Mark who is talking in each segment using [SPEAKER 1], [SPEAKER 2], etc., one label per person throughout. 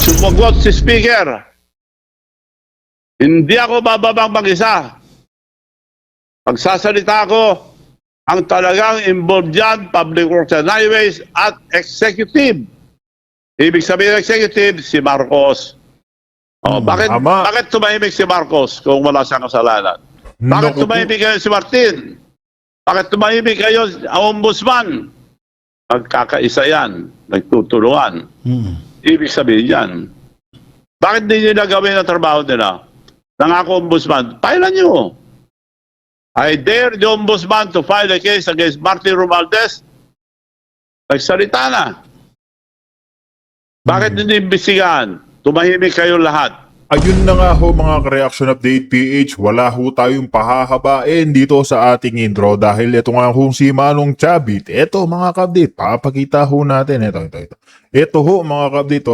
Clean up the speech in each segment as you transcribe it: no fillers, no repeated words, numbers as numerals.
[SPEAKER 1] Sumagot si Speaker, hindi ako bababang mag-isa. Pagsasalita ko, ang talagang involved dyan, Public Works and Highways at Executive. Ibig sabihin ng Executive, si Marcos. Bakit tumahimik si Marcos kung wala siyang kasalanan? Bakit tumahimik kayo si Martin? Bakit tumahimik kayo ang Ombudsman? Magkakaisa yan, nagtutulungan. Ibig sabihin yan. Bakit hindi nila gawin ang trabaho nila? Nangako Ombudsman, pailan nyo. I dare the Ombudsman to file a case against Martin Romualdez. Nagsalita na. Bakit hindi imbestigahan? Tumahimik kayo lahat.
[SPEAKER 2] Ayun na nga ho mga ka-reaction update PH, wala ho tayong pahahabain dito sa ating intro dahil ito nga ho si Manong Chavit. Ito mga ka-update, papakita ho natin. Ito ho mga ka-update,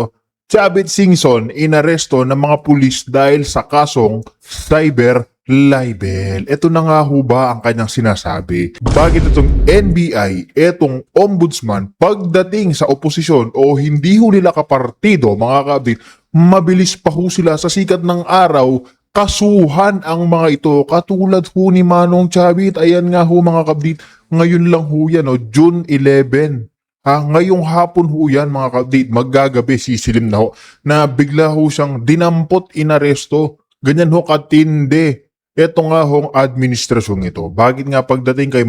[SPEAKER 2] Chavit Singson inaresto ng mga pulis dahil sa kasong cyber libel. Ito na nga ho ba ang kanyang sinasabi? Bakit itong NBI, itong ombudsman, pagdating sa oposisyon o hindi ho nila kapartido, mga ka-update, mabilis pa ho sila sa sikat ng araw, kasuhan ang mga ito. Katulad ho ni Manong Chavit, ayan nga ho mga ka-update, ngayon lang ho yan, June 11. Ngayong hapon ho yan mga ka-update, maggagabi sisilim na ho, na bigla ho siyang dinampot inaresto. Ganyan ho katindi. Ito nga hong administrasyon ito. Bakit nga pagdating kay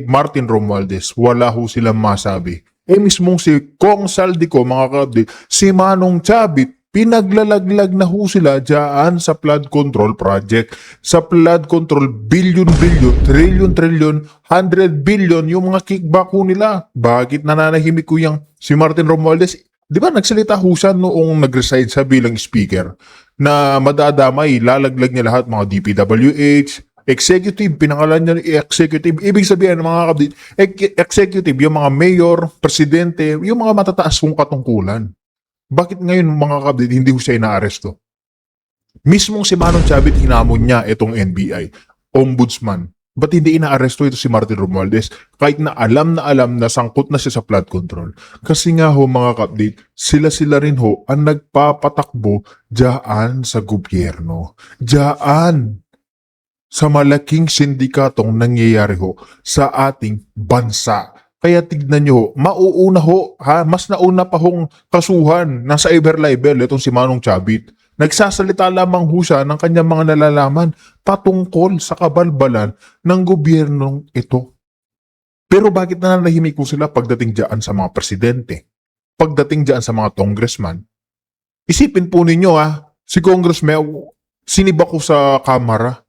[SPEAKER 2] Martin Romualdez, wala ho silang masabi. Mismong si Kong Saldico, mga ka-update, si Manong Chavit, pinaglalaglag na ho sila dyan sa flood control project. Sa flood control, billion, trillion, 100 billion, yung mga kickback ho nila. Bakit nananahimik ko yung si Martin Romualdez? Di ba nagsalita ho siya noong nag-resign sa bilang speaker na madadamay, lalaglag niya lahat mga DPWH, executive, pinangalan niya ni executive. Ibig sabihin mga kabdit, executive, yung mga mayor, presidente, yung mga matataas kong katungkulan. Bakit ngayon mga kabdit, hindi ko siya inaaresto? Mismong si Manong Chavit, hinamon niya itong NBI, ombudsman. Ba't hindi inaaresto ito si Martin Romualdez kahit na alam na sangkot na siya sa flood control? Kasi nga ho mga ka-update, sila rin ho ang nagpapatakbo dyan sa gobyerno. Dyan sa malaking sindikatong nangyayari ho sa ating bansa. Kaya tignan nyo ho, mauuna ho, mas nauna pa hong kasuhan ng cyber libel itong si Manong Chavit. Nagsasalita lamang ho siya ng kanyang mga nalalaman patungkol sa kabalbalan ng gobyernong ito. Pero bakit nananahimik ko sila pagdating dyan sa mga presidente? Pagdating dyan sa mga congressman? Isipin po ninyo si congressman, sinibak ko sa kamara.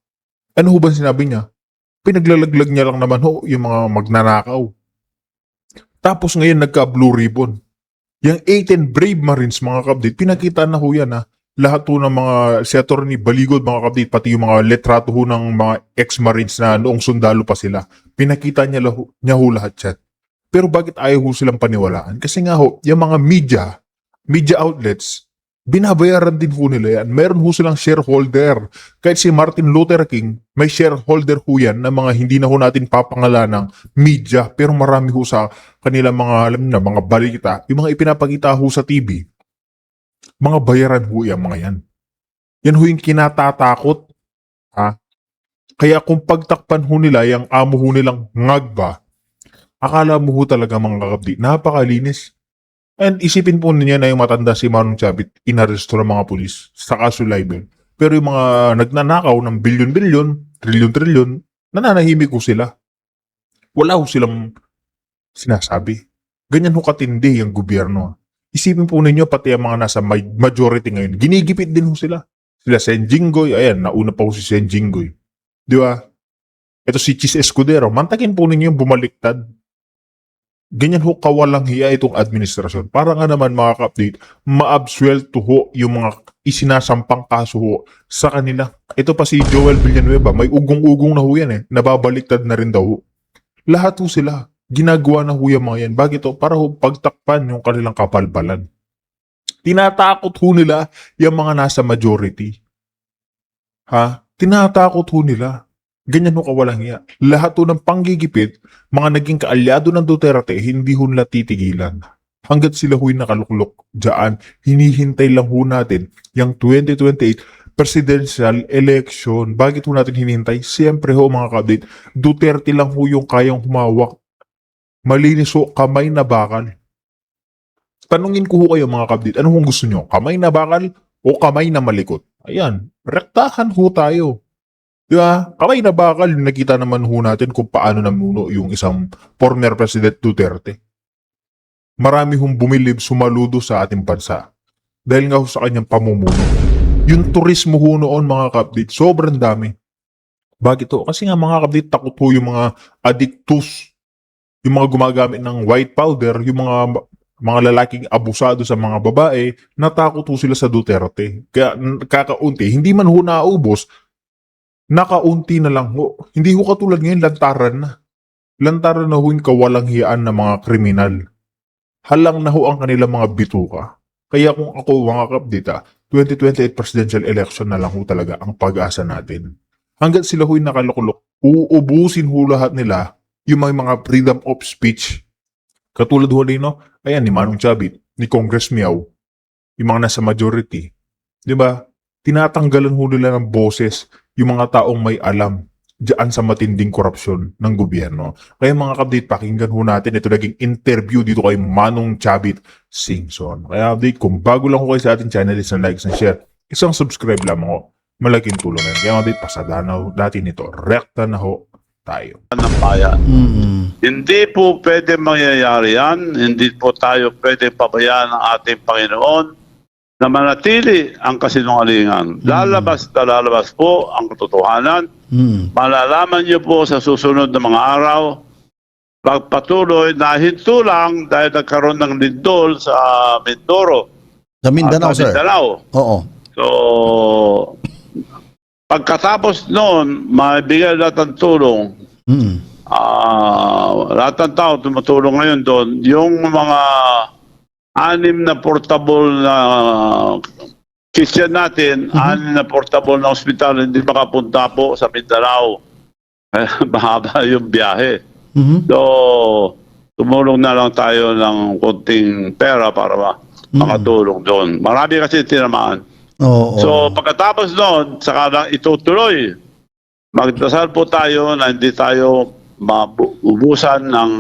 [SPEAKER 2] Ano ho ba sinabi niya? Pinaglalaglag niya lang naman ho yung mga magnanakaw. Tapos ngayon nagka-blue ribbon. Yung 18 brave Marines mga kabdit, pinakita na ho yan lahat ho ng mga senator ni Baligod mga kapatid, pati yung mga letrato ho ng mga ex-marines na noong sundalo pa sila. Pinakita niya ho lahat yan. Pero bakit ayaw ho silang paniwalaan? Kasi nga ho, yung mga media outlets, binabayaran din ho nila yan. Meron ho silang shareholder. Kahit si Martin Luther King, may shareholder ho yan na mga hindi na ho natin papangalan ng media. Pero marami ho sa kanilang mga balita, yung mga ipinapakita ho sa TV, mga bayaran ho yung mga yan. Yan ho yung kinatatakot. Kaya kung pagtakpan ho nila, yung amo ho nilang ngagba, akala mo ho talaga mga kakabdi, napakalinis. And isipin po niya na yung matanda si Manong Chavit, inaresto ng mga pulis sa kaso libel. Pero yung mga nagnanakaw ng bilyon-bilyon, trilyon-trilyon, nananahimik ho sila. Wala ho silang sinasabi. Ganyan ho katindi yung gobyerno. Isipin po ninyo, pati ang mga nasa majority ngayon, ginigipit din ho sila. Sila Sen Jinggoy, ayan, nauna pa ho si Sen Jinggoy. Di ba? Ito si Chis Escudero, mantakin po ninyo yung bumaliktad. Ganyan ho kawalang hiya itong administrasyon. Para nga naman mga ka-update, ma-absuelto ho yung mga isinasampang kaso ho sa kanila. Ito pa si Joel Villanueva, may ugong-ugong na ho yan nababaliktad na rin daw ho. Lahat ho sila. Ginagawa na ho yung mga yan. Bakit to? Para ho pagtakpan yung kanilang kapalpalan. Tinatakot ho nila yung mga nasa majority. Tinatakot ho nila. Ganyan ho kawalang iya. Lahat ho ng panggigipit, mga naging kaalyado ng Duterte, hindi ho nila titigilan. hanggat sila ho'y nakaluklok dyan, hinihintay lang ho natin yung 2028 presidential election. Bakit ho natin hinihintay? Siyempre ho mga ka-update, Duterte lang ho yung kayang humawak. Malinis ho, kamay na bakal. Tanungin ko ho kayo mga ka-update, ano hong gusto nyo? Kamay na bakal o kamay na malikot? Ayan, rektahan ho tayo. Diba? Kamay na bakal, nakita naman ho natin kung paano namuno yung isang former President Duterte. Marami hong bumilib, sumaludo sa ating bansa. Dahil nga ho sa kanyang pamumuno. Yung turismo ho noon mga ka-update, sobrang dami. Bakit to? Kasi nga mga ka-update, takot ho yung mga addictus, yung mga gumagamit ng white powder, yung mga lalaking abusado sa mga babae, natakot ho sila sa Duterte. Kaya kakaunti, hindi man ho naubos, nakaunti na lang ho. Hindi ho katulad ngayon, lantaran na. Lantaran na ho yung kawalang hiyaan ng mga kriminal. Halang na ho ang kanilang mga bituka. Kaya kung ako mga ka-update 2028 presidential election na lang ho talaga ang pag-asa natin. Hanggat sila ho'y nakalukulok, uubusin ho lahat nila yung mga freedom of speech. Katulad ho no? Ayan, ni Manong Chavit, ni Congress Miao, yung mga nasa majority. Diba? Tinatanggalan ho nila ng boses yung mga taong may alam diyan sa matinding korupsyon ng gobyerno. Kaya mga ka-update, pakinggan ho natin ito naging interview dito kay Manong Chavit Singson. Kaya update, kung bago lang ho kayo sa ating channel, isang like, isang share, isang subscribe lamang ho. Malaking tulong na yun. Kaya update, pasada na ho natin ito. Rekta na ho tayo.
[SPEAKER 1] Ng bayan. Hindi po pwede mangyayari yan. Hindi po tayo pwede pabayaan ng ating Panginoon na manatili ang kasinungalingan. Lalabas na lalabas po ang katotohanan. Malalaman niyo po sa susunod na mga araw. Pagpatuloy, nahinto lang dahil nagkaroon ng lindol sa Mindoro.
[SPEAKER 3] Sa Mindanao,
[SPEAKER 1] at sa
[SPEAKER 3] sir.
[SPEAKER 1] Mindanao.
[SPEAKER 3] Oo.
[SPEAKER 1] So, pagkatapos noon, maibigay lahat ng tulong. Lahat ng tao tumutulong ngayon doon. Yung mga 6 na portable na kitchen natin, 6 na portable na ospital, hindi makapunta po sa Mindanao. Mahaba yung biyahe. So, tumulong na lang tayo ng konting pera para makatulong doon. Marami kasi tinamaan.
[SPEAKER 3] Oo.
[SPEAKER 1] So, pagkatapos noon, saka lang itutuloy. Magdasal po tayo na hindi tayo maubusan ng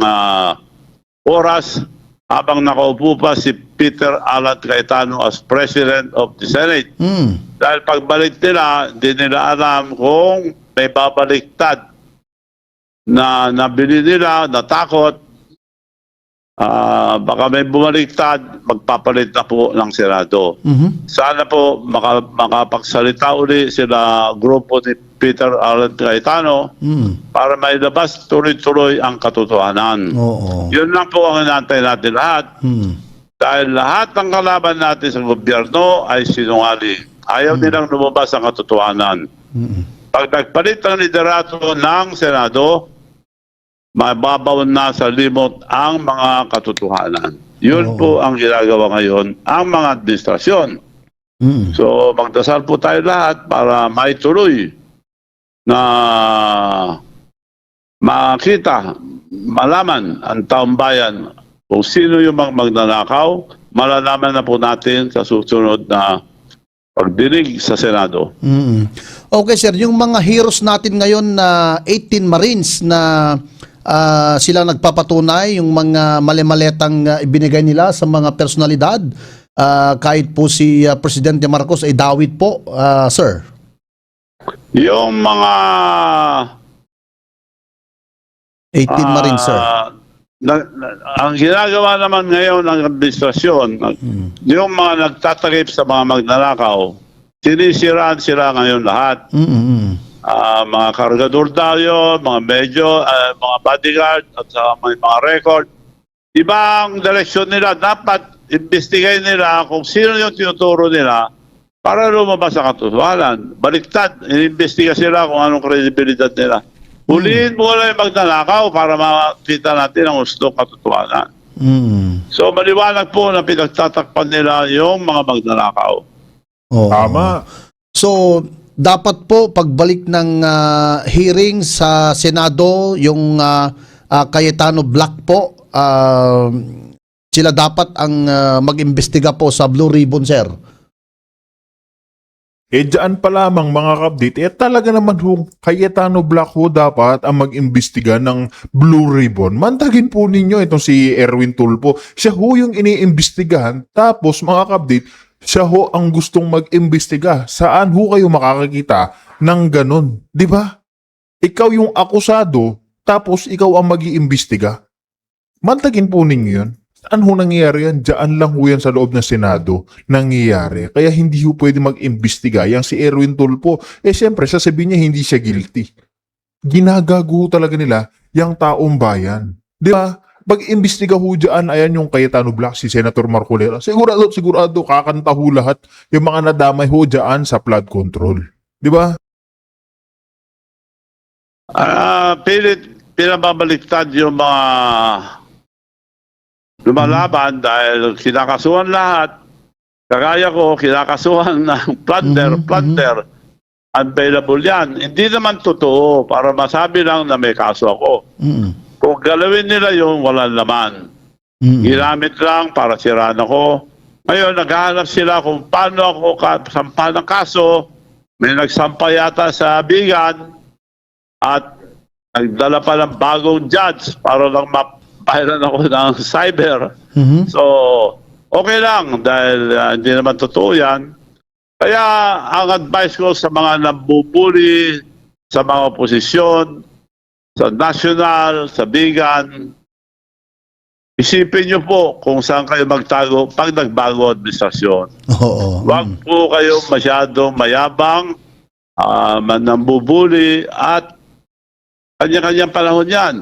[SPEAKER 1] oras habang nakaupo pa si Peter Alan Cayetano as President of the Senate. Dahil pagbalik nila, hindi nila alam kung may babaliktad na nabili nila, natakot. Baka may bumaliktad, magpapalit na po ng Senado. Sana po makapagsalita uli sila grupo ni Peter Alan Cayetano para mailabas tuloy-tuloy ang katotohanan.
[SPEAKER 3] Oo.
[SPEAKER 1] Yun lang po ang inantay natin lahat. Dahil lahat ng kalaban natin sa gobyerno ay sinungaling. Ayaw nilang lumabas ang katotohanan. Pag nagpalit ang liderato ng Senado, mababaw na sa limot ang mga katotohanan. Yun po ang ginagawa ngayon ang mga administrasyon. So magdasal po tayo lahat para maituloy na makita, malaman ang taong bayan kung sino yung mga magnanakaw, malalaman na po natin sa susunod na pagdinig sa Senado.
[SPEAKER 3] Okay, sir. Yung mga heroes natin ngayon na 18 Marines na sila nagpapatunay, yung mga mali-maletang ibinigay nila sa mga personalidad, kahit po si Presidente Marcos ay dawit po, sir.
[SPEAKER 1] Yung mga
[SPEAKER 3] 18 Marines, sir.
[SPEAKER 1] Ang ginagawa naman ngayon ng administrasyon, yung mga nagtatakip sa mga magnanakaw, sinisiraan sila ngayon lahat. Mga kargador tayo, mga medyo, mga bodyguard, at may mga record. Ibang direksyon nila, dapat investigayin nila kung sino yung tinuturo nila para lumabas ang katotohanan. Baliktad, inimbestiga sila kung anong kredibilidad nila. Huliin mo lang yung magnanakaw para makita natin ang hustong katotohanan. So maliwanag po na pinagtatakpan nila yung mga magnanakaw.
[SPEAKER 3] Oo.
[SPEAKER 2] Tama.
[SPEAKER 3] So, dapat po pagbalik ng hearing sa Senado, yung Cayetano Black po, sila dapat ang mag-imbestiga po sa Blue Ribbon, sir?
[SPEAKER 2] Dyan pa lamang mga kapdit, talaga naman Cayetano Black ho dapat ang mag-imbestiga ng Blue Ribbon. Mantagin po ninyo itong si Erwin Tulfo. Siya ho yung iniimbestigahan, tapos mga kapdit, siya ho ang gustong mag-imbestiga. Saan ho kayo makakakita ng ganun? Di ba? Ikaw yung akusado, tapos ikaw ang mag-iimbestiga. Mantagin po ninyo yun. Saan ho nangyayari yan? Diyan lang ho yan sa loob ng Senado nangyayari. Kaya hindi ho pwede mag-imbestiga. Yang si Erwin Tulfo, siyempre sasabihin niya hindi siya guilty. Ginagago talaga nila yung taong bayan. Di ba? Pag-imbestiga ho dyan, ayan yung Cayetano Black, si Senator Marcoleta. Sigurado, kakanta ho lahat yung mga nadamay ho dyan sa flood control. Di ba?
[SPEAKER 1] Pinababaliktad yung mga lumalaban dahil kinakasuhan lahat. Kagaya ko, kinakasuhan ng plunder. Available yan. Hindi naman totoo para masabi lang na may kaso ako. Kung galawin nila yung walang laman. Ginamit lang para siraan ako. Ngayon, naghahanap sila kung paano ako sampa ng kaso. May nagsampa yata sa Bigan at nagdala pa ng bagong judge para lang mapahiran ako ng cyber. So, okay lang dahil hindi naman totoo yan. Kaya ang advice ko sa mga nambubuli, sa mga oposisyon, sa national, sa Bigan, isipin nyo po kung saan kayo magtago pag nagbago administrasyon. Huwag po kayo masyadong mayabang, nambubuli at kanya-kanyang panahon yan.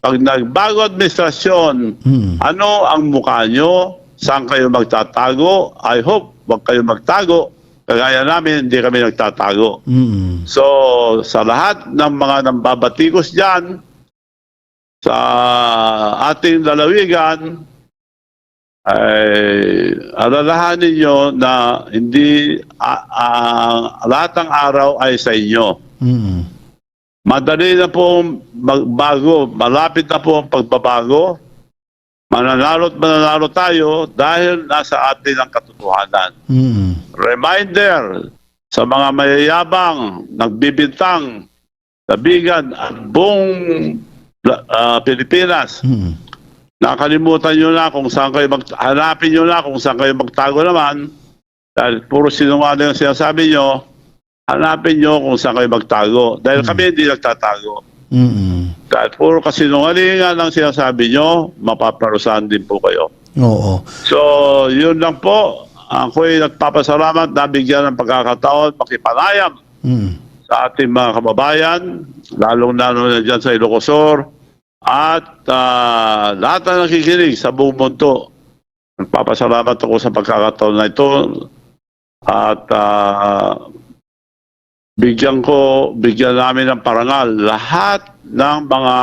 [SPEAKER 1] Pag nagbago administrasyon, ano ang mukha nyo? Saan kayo magtatago? I hope wag kayo magtago. Kagaya namin, hindi kami nagtatago. So, sa lahat ng mga nambabatikos dyan, sa ating lalawigan, ay alalahanin nyo na hindi lahat ng araw ay sa inyo. Madali na po magbago, malapit na po ang pagbabago. Mananalo tayo dahil nasa atin ang katotohanan. Reminder sa mga mayayabang, nagbibintang, Bigan at buong Pilipinas. Nakalimutan nyo na kung saan kayo hanapin nyo na kung saan kayo magtago naman. Dahil puro sinungaling ang sinasabi nyo, hanapin nyo kung saan kayo magtago. Dahil kami hindi nagtatago. Dahil puro kasinungalingan ang sinasabi nyo, mapaparusahan din po kayo. So, yun lang po. Ako'y nagpapasalamat na bigyan ng pagkakataon, makipanayam sa ating mga kababayan, lalong-lalo na dyan sa Ilocosur, at lahat na nakikinig sa buong mundo. Nagpapasalamat ako sa pagkakataon na ito at bigyan namin ng parangal lahat ng mga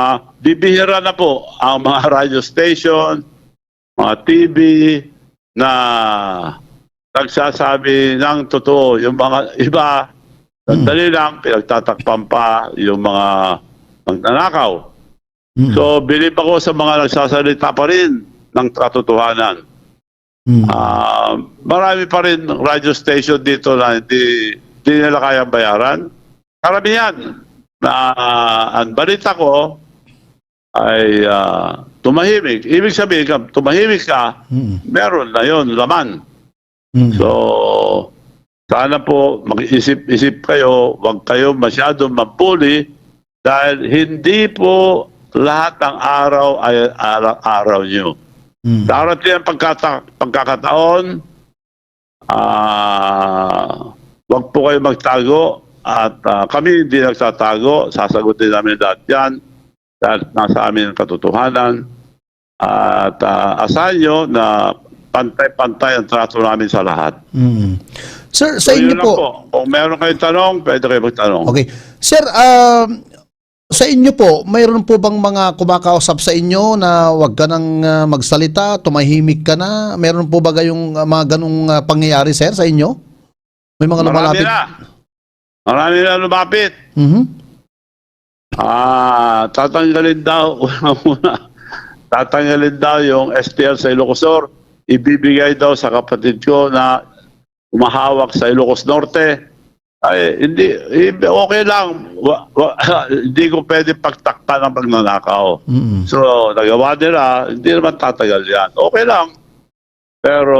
[SPEAKER 1] bibihira na po ang mga radio station, mga TV na nagsasabi ng totoo. Yung mga iba, sandali lang, pinagtatakpan pa yung mga magnanakaw. So, bilib ako sa mga nagsasalita pa rin ng katotohanan. Marami pa rin radio station dito na hindi nila kayang bayaran. Karamihan na ang balita ko ay tumahimik. Ibig sabihin, tumahimik ka, meron na yon laman. So, sana po mag-isip-isip kayo, huwag kayo masyadong mapuli dahil hindi po lahat ng araw ay araw nyo. Darating ang pagkakataon, huwag po kayo magtago at kami hindi nagtatago, sasagutin namin lahat yan dahil nasa amin ang katotohanan at asahan nyo na pantay-pantay ang trato namin sa lahat.
[SPEAKER 3] Sir, sa inyo po.
[SPEAKER 1] Kung meron kayong tanong, pwede kayo magtanong.
[SPEAKER 3] Okay. Sir, sa inyo po, mayroon po bang mga kumakausap sa inyo na wag ka nang magsalita, tumahimik ka na? Meron po ba kayong mga ganong pangyayari, sir, sa inyo? May mga lumalapit?
[SPEAKER 1] Marami na lumapit. Tatanggalin daw una. tatanggalin daw yung STL sa Ilocosur, ibibigay daw sa kapatid ko na umahawak sa Ilocos Norte. Ay, okay lang. Hindi ko pwede pagtakta ng pagnanakaw. So, nagawa nila, hindi naman tatagal yan. Okay lang. Pero,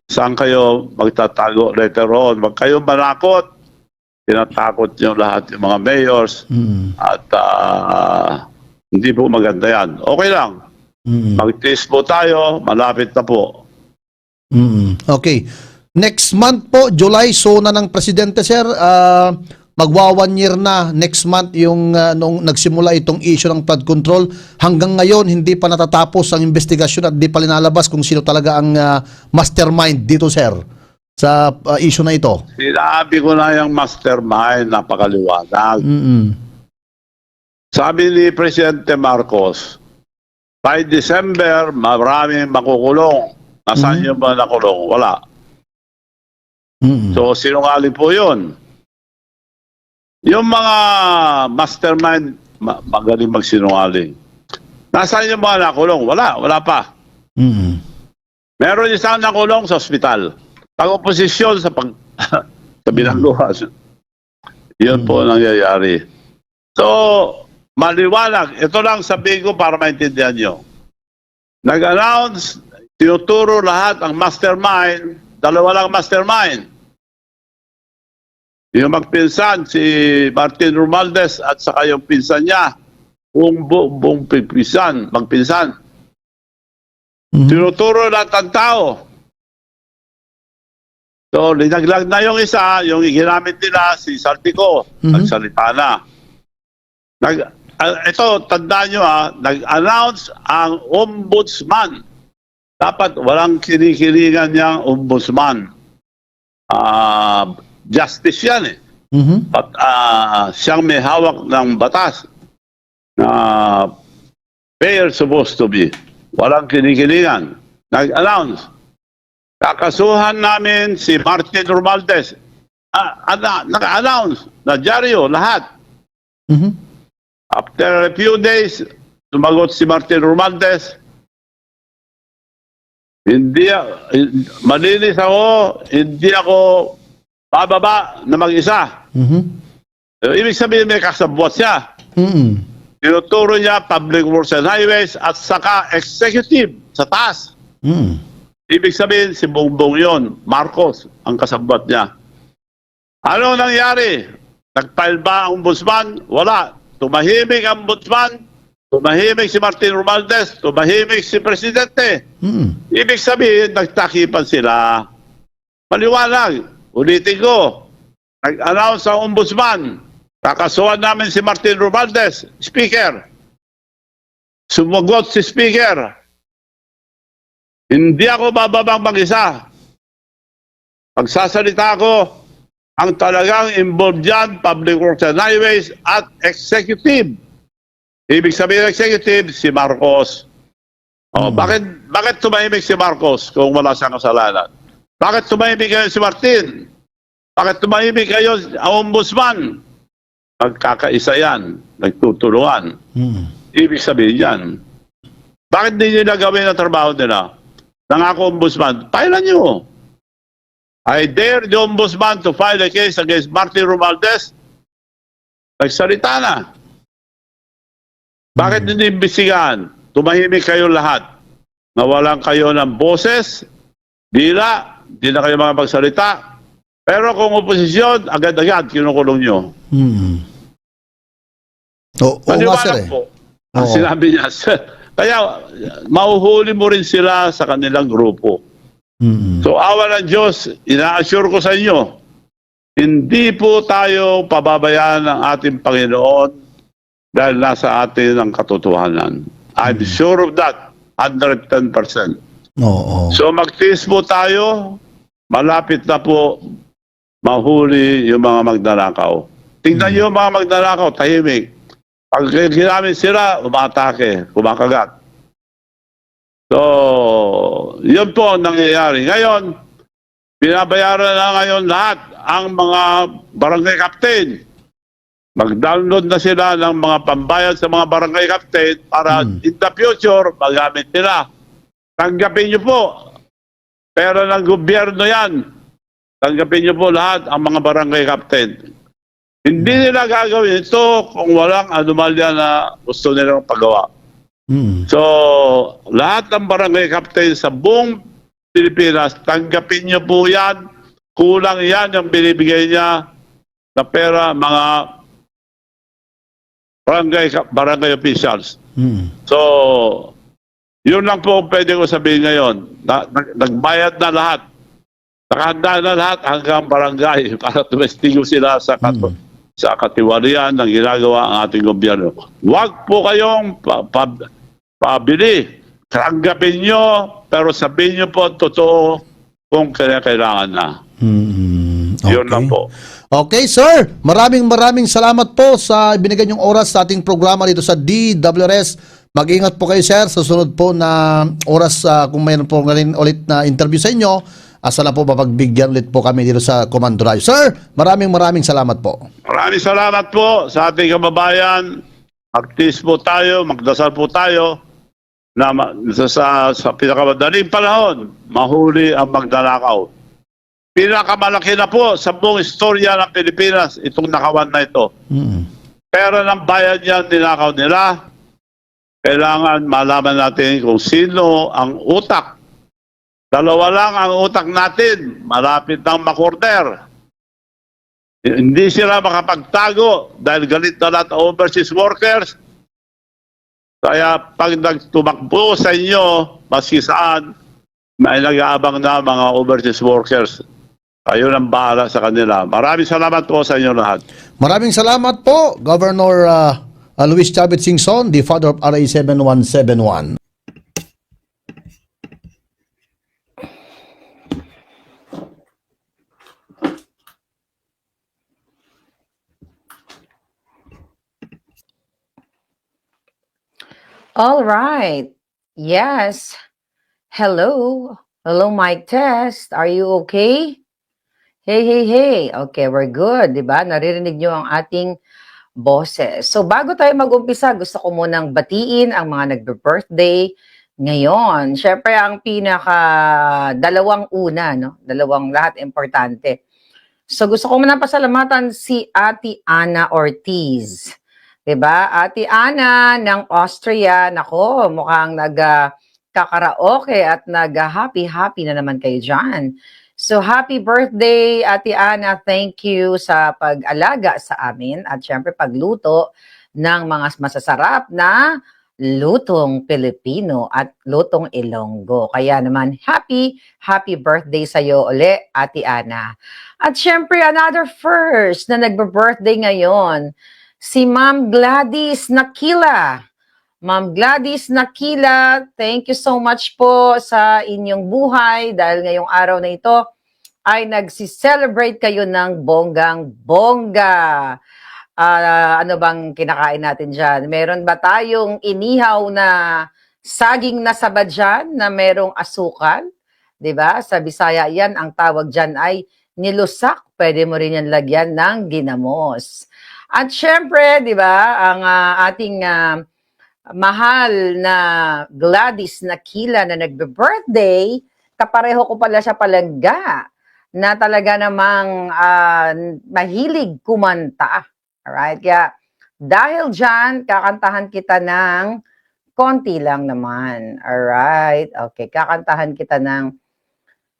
[SPEAKER 1] saan kayo magtatago later on? Huwag kayong manakot. Tinatakot nyo lahat yung mga mayors. At hindi po maganda yan. Okay lang. Mag-test po tayo. Malapit na po.
[SPEAKER 3] Okay. Next month po, July, so na ng presidente, sir, magwa 1 year na next month yung nung nagsimula itong issue ng flood control. Hanggang ngayon, hindi pa natatapos ang investigasyon at di pa linalabas kung sino talaga ang mastermind dito, sir, sa issue na ito.
[SPEAKER 1] Sinabi ko na yung mastermind, napakaliwanag. Sabi ni Presidente Marcos, by December, maraming makukulong. Nasaan yung mga nakulong? Wala. So, sinungaling po yun. Yung mga mastermind, magaling magsinungaling. Nasaan yung mga nakulong? Wala. Wala pa. Meron isang nakulong sa ospital. Pag-oposisyon sa sa binangguhan. Yun po nangyayari. So, maliwanag. Ito lang sabihin ko para maintindihan nyo. Nag-announce, tinuturo lahat ang mastermind. Dalawa lang mastermind. Yung magpinsan, si Martin Romualdez at saka yung pinsan niya, buong magpinsan. Tinuturo lahat ng tao. So, linaglag na yung isa, yung ginamit nila, si Saltico, nagsalita na. Ito, tandaan nyo nag-announce ang ombudsman. Dapat walang kinikilingan niyang ombudsman. Justice yan eh. But siyang may hawak ng batas na fair supposed to be. Walang kinikilingan. Nag-announce. Kakasuhan namin si Martin Romualdez. Nag-announce na dyaryo, lahat. After a few days, sumagot si Martin Romualdez. Malinis ako, hindi ako bababa na mag-isa. Ibig sabihin may kasabwat siya. Tinuturo niya Public Works and Highways at saka executive sa taas. Ibig sabihin si Bongbong yon, Marcos, ang kasabwat niya. Ano nangyari? Nag-file ba ang ombudsman? Wala. Tumahimik ang ombudsman, tumahimik si Martin Romualdez, tumahimik si Presidente. Ibig sabihin, nagtakipan sila. Maliwanag. Ulitin ko, nag-announce ang ombudsman, kakasuhan namin si Martin Romualdez, speaker. Sumagot si speaker. Hindi ako bababang mag-isa. Pagsasalita ko, ang talagang involved dyan, Public Works and Highways at executive. Ibig sabihin executive, si Marcos. Bakit tumahimik si Marcos kung wala siyang kasalanan? Bakit tumahimik kayo si Martin? Bakit tumahimik kayo ang ombudsman? Nagkakaisa yan. Nagtutulungan. Ibig sabihin yan. Bakit hindi nila gawin ang trabaho nila? Nangako ombudsman, pailan nyo. I dare the ombudsman to file a case against Martin Romualdez. Nagsalita na. Bakit hindi imbestigahan? Tumahimik kayo lahat. Nawalan kayo ng boses, dila, hindi na kayo mga magsalita. Pero kung oposisyon, agad-agad kinukulong nyo.
[SPEAKER 3] Oo nga, sir eh.
[SPEAKER 1] Po, ang sinabi niya, kaya mauhuli mo rin sila sa kanilang grupo. So awa ng Diyos, ina-assure ko sa inyo, hindi po tayo pababayaan ng ating Panginoon dahil nasa atin ang katotohanan. I'm sure of that, 110%. So magtiis po tayo, malapit na po mahuli yung mga magnanakaw. Tingnan nyo yung mga magnanakaw, tahimik. Pag ginamit sila, umatake, kumakagat. So, yun po ang nangyayari. Ngayon, binabayaran na ngayon lahat ang mga barangay captain. mag-download na sila ng mga pambayad sa mga barangay captain para in the future, magamit nila. Tanggapin niyo po. Pera ng gobyerno yan. Tanggapin niyo po lahat ang mga barangay captain. Hindi nila gagawin ito kung walang anomalya na gusto nilang pagawa. So, lahat ng barangay captain sa buong Pilipinas, tanggapin niyo po yan. Kulang yan yung binibigay niya na pera mga barangay officials. So, yun lang po pwede ko sabihin ngayon. Nagbayad na lahat. Nakahanda na lahat hanggang barangay para tumestigo sila sa katiwalian ng ginagawa ang ating gobyerno. Huwag po kayong pabili. Tanggapin nyo, pero sabihin nyo po ang totoo kung kailangan na. Yun lang po.
[SPEAKER 3] Okay, sir. Maraming salamat po sa ibinigay niyong oras sa ating programa dito sa DWRS. Mag-ingat po kayo, sir, sa sunod po na oras kung mayroon po ngayon ulit na interview sa inyo. Asa na po mapagbigyan ulit po kami dito sa Komando Radio. Sir, maraming salamat po.
[SPEAKER 1] Maraming salamat po sa ating kababayan. Magtiis po tayo, magdasal po tayo na sa pinakamadaling panahon, mahuli ang magnanakaw. Pinakamalaki na po sa buong istorya ng Pilipinas itong nakawan na ito. Pera ng bayan yan, ninakaw nila. Kailangan malaman natin kung sino ang utak. Dalawa lang ang utak natin, malapit ng makorder. Hindi sila makapagtago dahil galit na lahat ang overseas workers. Kaya pag nagtumakbo sa inyo, maski saan, may nag-aabang na mga overseas workers. Kayo nang bahala sa kanila. Maraming salamat po sa inyo lahat.
[SPEAKER 3] Maraming salamat po, Governor Luis Chavit Singson, the father of RA 7171.
[SPEAKER 4] All right. Yes. Hello. Hello, mic test. Are you okay? Hey. Okay, we're good, 'di ba? Naririnig niyo ang ating boses. So bago tayo mag-umpisa, gusto ko munang batiin ang mga nagbe-birthday ngayon. Syempre ang dalawang una, no? Dalawang lahat importante. So gusto ko munang pasalamatan si Ate Ana Ortiz. 'Di ba? Ate Ana ng Austria, nako, mukhang nagkakaraoke at nag-happy na naman kayo diyan. So happy birthday, Ate Ana. Thank you sa pag-alaga sa amin at syempre pagluto ng mga masasarap na lutong Pilipino at lutong Ilonggo. Kaya naman happy birthday sa iyo uli, Ate Ana. At syempre another first na nagbe-birthday ngayon, si Ma'am Gladys Nakila. Ma'am Gladys Nakila, thank you so much po sa inyong buhay dahil ngayong araw na ito ay nagsi-celebrate kayo ng bonggang-bongga. Ano bang kinakain natin dyan? Meron ba tayong inihaw na saging na saba dyan na merong asukal? 'Di ba? Sa Bisaya yan, ang tawag dyan ay nilusak. Pwede mo rin yan lagyan ng ginamos. At syempre, 'di ba, ang ating mahal na Gladys Nakila na nagbe-birthday, kapareho ko pala siya palangga na talaga namang mahilig kumanta. Alright? Kaya dahil dyan, kakantahan kita ng konti lang naman. Alright? Okay, kakantahan kita ng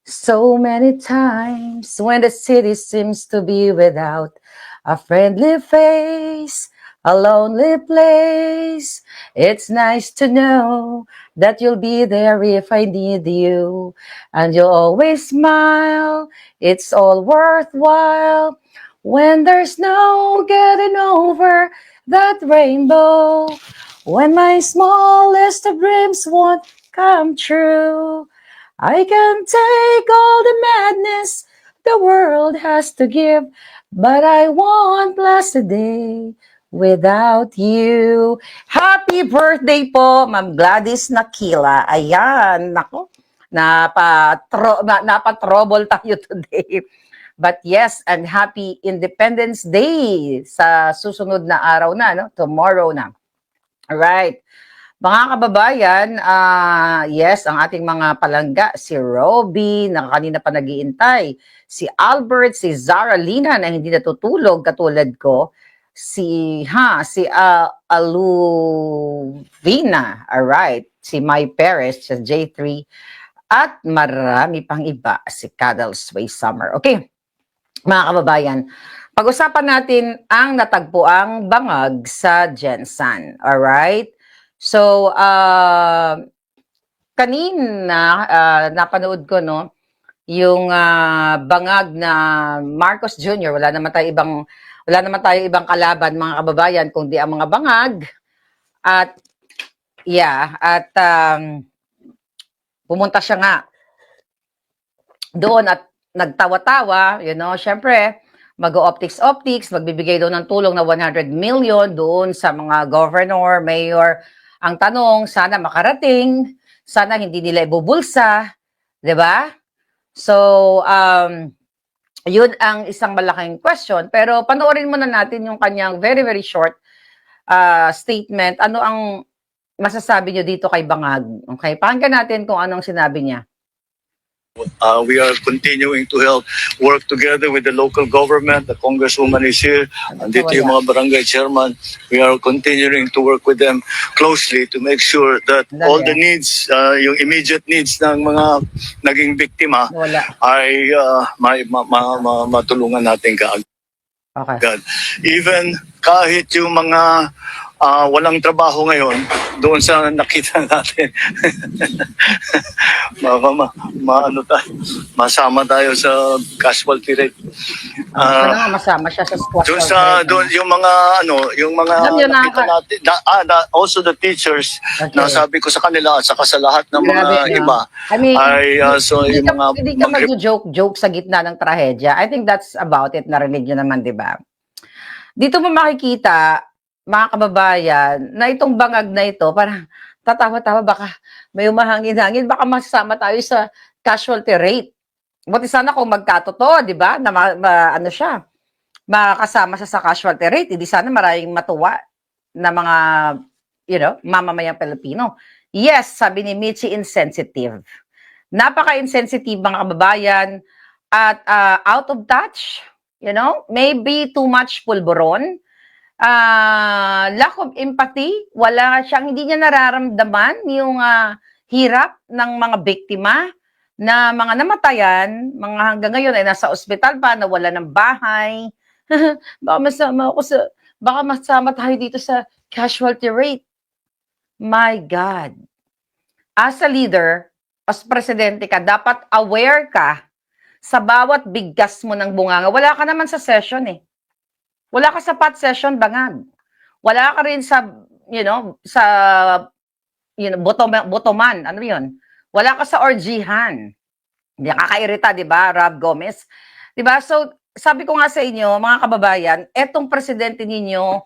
[SPEAKER 4] so many times when the city seems to be without a friendly face, a lonely place. It's nice to know that you'll be there if I need you. And you'll always smile. It's all worthwhile when there's no getting over that rainbow. When my smallest of dreams won't come true. I can take all the madness the world has to give, but I won't last a day without you. Happy birthday po, Ma'am Gladys Nakila. Ayan, nako, napatrouble tayo today. But yes, and happy Independence Day sa susunod na araw na, no? Tomorrow na. Alright. Mga kababayan, yes, ang ating mga palangga, si Robby, na kanina pa nag-iintay, si Albert, si Zara Lina na hindi natutulog katulad ko, si Aluvina, alright, si Mai Perez, si J3, at marami pang iba, si Cuddle Sway Summer. Okay, mga kababayan, pag-usapan natin ang natagpuang bangag sa Gensan. Alright? So, kanina, napanood ko, no, yung bangag na Marcos Jr. Wala naman tayo ibang kalaban, mga kababayan, kundi ang mga bangag. At, pumunta siya nga doon at nagtawa-tawa, syempre, mag-optics, magbibigay doon ng tulong na 100 million doon sa mga governor, mayor. Ang tanong, sana makarating, sana hindi nila ibubulsa, 'di ba? So, yun ang isang malaking question. Pero panoorin muna natin yung kanyang very, very short statement. Ano ang masasabi nyo dito kay Bangag? Okay, pakinggan natin kung anong sinabi niya.
[SPEAKER 5] We are continuing to help work together with the local government. The congresswoman is here. Andito yung mga barangay chairman. We are continuing to work with them closely to make sure that all the needs, yung immediate needs ng mga naging biktima ay matulungan natin kaagad.
[SPEAKER 4] Okay.
[SPEAKER 5] Even kahit yung mga walang trabaho ngayon, doon sa nakita natin, masama tayo sa casualty rate.
[SPEAKER 4] Masama siya sa squad.
[SPEAKER 5] Doon yung mga nakita natin, also the teachers, na sabi ko sa kanila at saka sa lahat ng mga iba,
[SPEAKER 4] I mean,
[SPEAKER 5] so yung mga
[SPEAKER 4] hindi ka mag-joke sa gitna ng trahedya. I think that's about it. Narinig nyo naman, di ba? Dito mo makikita, mga kababayan, na itong bangag na ito, parang tatawa-tawa, baka may umahangin-hangin, baka masama tayo sa casualty rate. Buti sana kung magkatotoo, di ba, na makasama siya sa casualty rate, hindi sana maraming matuwa na mga, mamamayang Pilipino. Yes, sabi ni Michi, insensitive. Napaka-insensitive, mga kababayan, at out of touch, maybe too much pulburon, lack of empathy, hindi niya nararamdaman yung hirap ng mga biktima na mga namatayan, mga hanggang ngayon ay nasa ospital pa, nawala ng bahay. Baka masama tayo dito sa casualty rate. My God. As a leader, as presidente ka, dapat aware ka sa bawat bigkas mo ng bunganga. Wala ka naman sa session eh. Wala ka sa pot session, Bangag. Wala ka rin sa, botoman. Ano yun? Wala ka sa orgihan. Hindi kakairita, di ba, Rob Gomez? Di ba? So, sabi ko nga sa inyo, mga kababayan, etong presidente ninyo,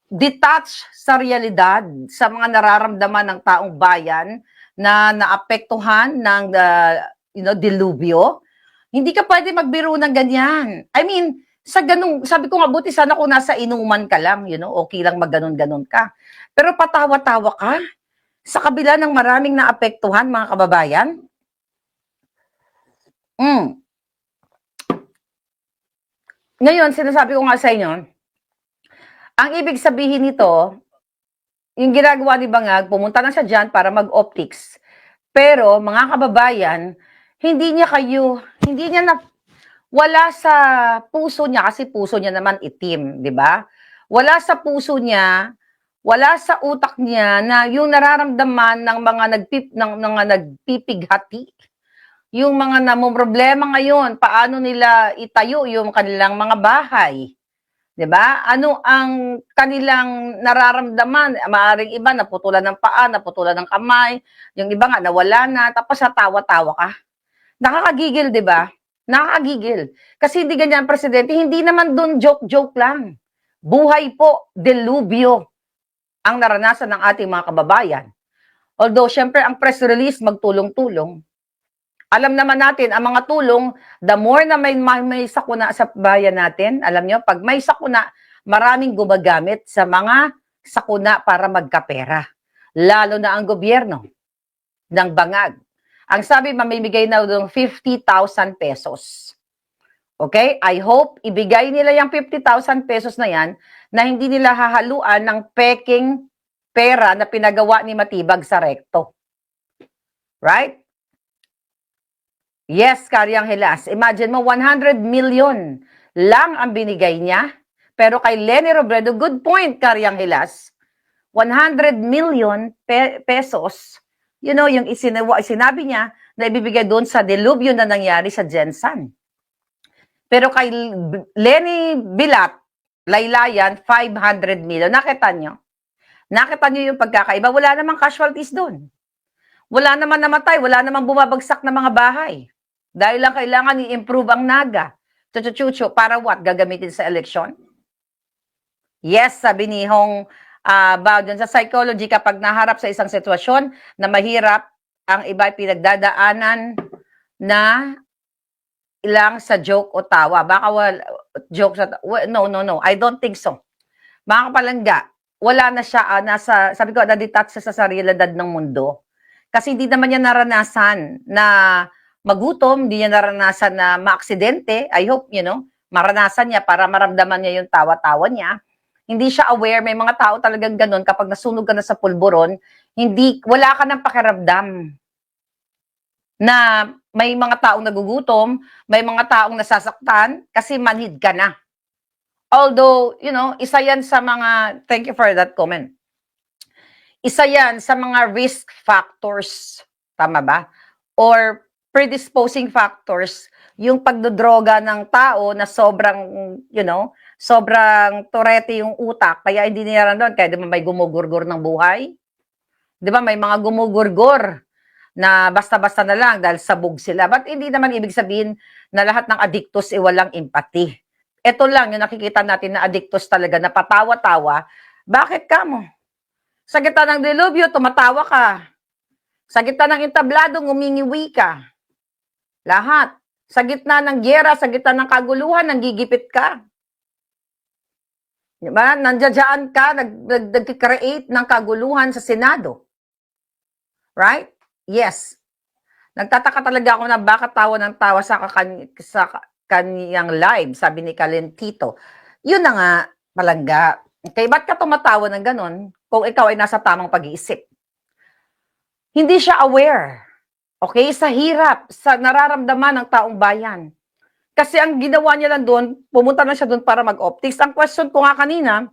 [SPEAKER 4] detach sa realidad, sa mga nararamdaman ng taong bayan na naapektuhan ng, dilubyo. Hindi ka pwede magbiro ng ganyan. I mean, sabi ko nga, buti sana kung nasa inuman ka lang, okay lang magganon-ganon ka. Pero patawa-tawa ka sa kabila ng maraming naapektuhan, mga kababayan. Ngayon, sinasabi ko nga sa inyo, ang ibig sabihin nito, yung ginagawa ni Bangag, pumunta na siya dyan para mag-optics. Pero, mga kababayan, wala sa puso niya, kasi puso niya naman itim, di ba? Wala sa puso niya, wala sa utak niya na yung nararamdaman ng mga nagpipighati, yung mga namumroblema ngayon, paano nila itayo yung kanilang mga bahay. Di ba? Ano ang kanilang nararamdaman? Maaring iba naputulan ng paa, naputulan ng kamay, yung iba nga nawala na, tapos natawa-tawa ka. Nakakagigil, di ba? Nakakagigil. Kasi hindi ganyan, presidente, hindi naman doon joke-joke lang. Buhay po, delubyo ang naranasan ng ating mga kababayan. Although, syempre, ang press release magtulong-tulong. Alam naman natin, ang mga tulong, the more na may sakuna sa bayan natin, alam nyo, pag may sakuna, maraming gumagamit sa mga sakuna para magkapera. Lalo na ang gobyerno ng bangag. Ang sabi, mamimigay na ng 50,000 pesos. Okay? I hope ibigay nila yung 50,000 pesos na yan na hindi nila hahaluan ng peking pera na pinagawa ni Matibag sa rekto. Right? Yes, Karyang Hilas. Imagine mo, 100 million lang ang binigay niya. Pero kay Leni Robredo, good point, Karyang Hilas. 100 million pesos, you know, yung sinabi niya na ibibigay doon sa delubyo na nangyari sa Gensan. Pero kay Leni Bilat, Laylayan, 500 million. Nakita nyo? Nakita nyo yung pagkakaiba? Wala namang casualties doon. Wala naman namatay, wala namang bumabagsak na mga bahay. Dahil lang kailangan i-improve ang Naga. Chuchuchucho, para what? Gagamitin sa eleksyon? Yes, sabi ni Hong Bowden, sa psychology, kapag naharap sa isang sitwasyon na mahirap, ang iba pinagdadaanan na ilang sa joke o tawa. Baka joke sa no. I don't think so. Mga kapalangga, wala na siya, sabi ko, na-detach siya sa realidad ng mundo. Kasi hindi naman niya naranasan na magutom, hindi niya naranasan na maaksidente. I hope, maranasan niya para maramdaman niya yung tawa-tawa niya. Hindi siya aware, may mga tao talagang ganun, kapag nasunog ka na sa pulburon, wala ka ng pakiramdam na may mga taong nagugutom, may mga taong nasasaktan, kasi manhid ka na. Although, isa yan sa mga, thank you for that comment, isa yan sa mga risk factors, tama ba? Or predisposing factors, yung pagdodroga ng tao na sobrang, sobrang torete yung utak, kaya hindi nila doon, kaya di ba may gumugurgur ng buhay? Di ba may mga gumugurgur na basta-basta na lang dahil sabog sila. But hindi naman ibig sabihin na lahat ng addictus walang empathy. Ito lang yung nakikita natin na addictus talaga, na patawa-tawa. Bakit ka mo? Sa gitna ng dilubyo, tumatawa ka. Sa gitna ng entabladong, umingiwi ka. Lahat. Sa gitna ng gyera, sa gitna ng kaguluhan, nanggigipit ka. Diba? Nandiyan ka, nag-create ng kaguluhan sa Senado. Right? Yes. Nagtataka talaga ako na bakit tawa ng tawa sa kaniyang live, sabi ni Calentito. Yun na nga, palangga. Okay, ba't ka tumatawa ng ganun kung ikaw ay nasa tamang pag-iisip? Hindi siya aware. Okay, sa hirap, sa nararamdaman ng taong bayan. Kasi ang ginawa niya lang doon, pumunta na siya doon para mag-optics. Ang question ko nga kanina,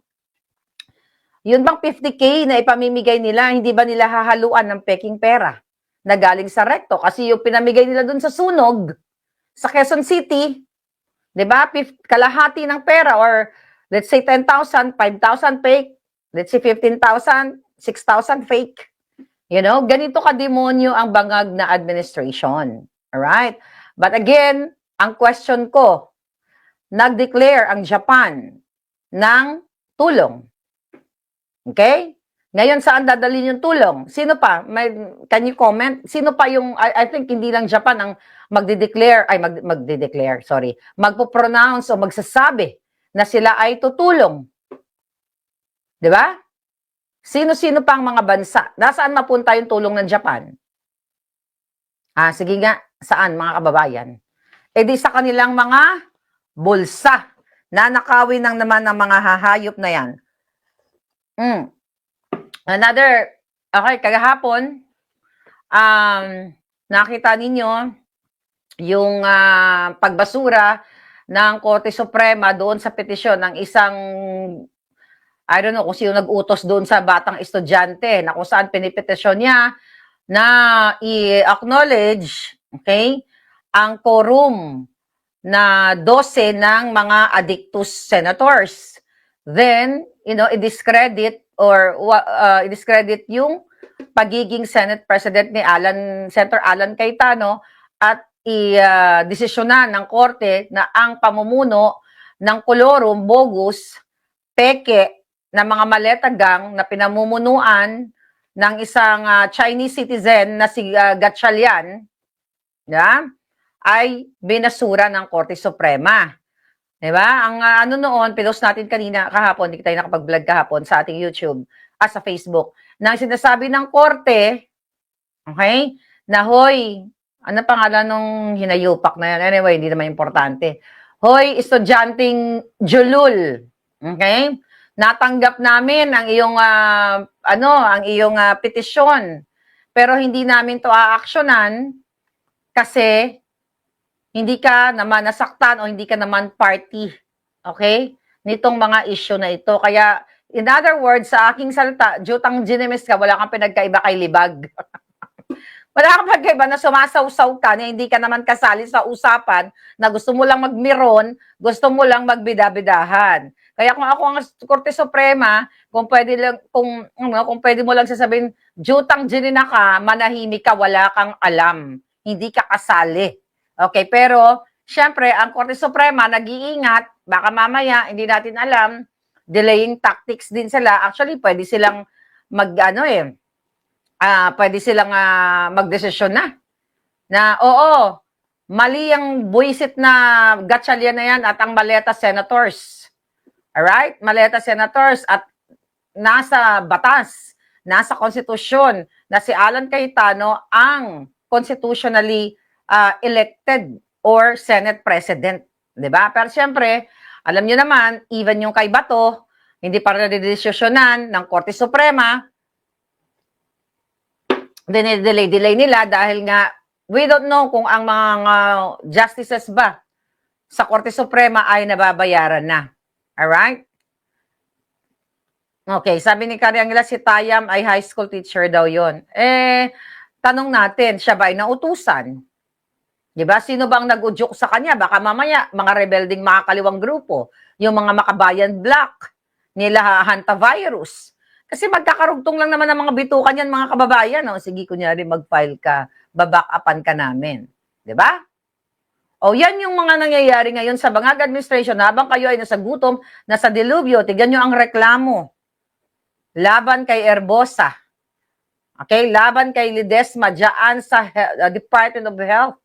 [SPEAKER 4] yun bang 50K na ipamimigay nila, hindi ba nila hahaluan ng peking pera na galing sa rekto? Kasi yung pinamigay nila doon sa sunog, sa Quezon City, di ba, kalahati ng pera, or let's say 10,000, 5,000 fake, let's say 15,000, 6,000 fake. Ganito ka-demonyo ang bangag na administration. Alright? But again, ang question ko, nag-declare ang Japan ng tulong. Okay? Ngayon, saan dadalhin yung tulong? Sino pa? Can you comment? Sino pa yung, I think hindi lang Japan ang magpo-pronounce o magsasabi na sila ay tutulong. Di ba? Sino-sino pa ang mga bansa? Nasaan mapunta yung tulong ng Japan? Sige nga, saan mga kababayan? E di sa kanilang mga bulsa. Nanakawin ng naman ng mga hahayop na yan. Okay, kagahapon, nakita ninyo yung pagbasura ng Korte Suprema doon sa petisyon ng isang, I don't know kung sino nag-utos doon sa batang estudyante na kung saan pinipetisyon niya na i-acknowledge, okay, ang quorum na 12 ng mga addictus senators. Then, i-discredit i-discredit yung pagiging Senate President ni Senator Alan Cayetano at i-desisyonan ng Korte na ang pamumuno ng kolorum bogus, peke, na mga maletagang na pinamumunuan ng isang Chinese citizen na si Gatchalian, yeah, ay binasura ng Korte Suprema. Diba? Ang ano noon, pinost natin kanina, kahapon, hindi tayo nakapag-vlog kahapon sa ating YouTube at sa Facebook, na sinasabi ng Korte, okay, na hoy, ano pangalan nung hinayupak na yan? Anyway, hindi naman importante. Hoy, estudyanteng Julul, okay? Natanggap namin ang iyong petisyon. Pero hindi namin 'to aaksyonan kasi hindi ka naman nasaktan o hindi ka naman party, okay? Nitong mga issue na ito. Kaya, in other words, sa aking salita, jutang ginemis ka, wala kang pinagkaiba kay libag. Wala kang pinagkaiba na sumasaw-saw ka na hindi ka naman kasali sa usapan na gusto mo lang magmiron, gusto mo lang magbida-bidahan. Kaya kung ako ang Korte Suprema, kung pwede mo lang sasabihin, jutang ginina ka, manahimik ka, wala kang alam. Hindi ka kasali. Okay, pero syempre, ang Korte Suprema nag-iingat, baka mamaya, hindi natin alam, delaying tactics din sila. Actually, pwede silang pwede silang magdesisyon na oo, mali ang buwisit na gatsalya na yan at ang maleta senators. Alright? Maleta senators at nasa batas, nasa konstitusyon na si Alan Cayetano ang constitutionally elected or Senate President. Diba? Pero siyempre, alam nyo naman, even yung kay Bato, hindi pa rin dedesisyonan ng Korte Suprema, delay nila dahil nga, we don't know kung ang mga justices ba sa Korte Suprema ay nababayaran na. Alright? Okay, sabi ni Kari Angela, si Tayam ay high school teacher daw yon. Tanong natin, siya ba ay nautusan? Diba? Sino bang nag-udyok sa kanya? Baka mamaya, mga rebelding makakaliwang grupo, yung mga makabayan black, nila hantavirus. Kasi magkakarugtong lang naman ng mga bitukan yan, mga kababayan. O, sige, kunyari, mag-file ka, babak-upan ka namin. Diba? O, yan yung mga nangyayari ngayon sa Bangag Administration. Habang kayo ay nasa gutom, nasa delubyo, tignan nyo ang reklamo. Laban kay Erbosa. Okay? Laban kay Ledesma, dyan sa Department of Health,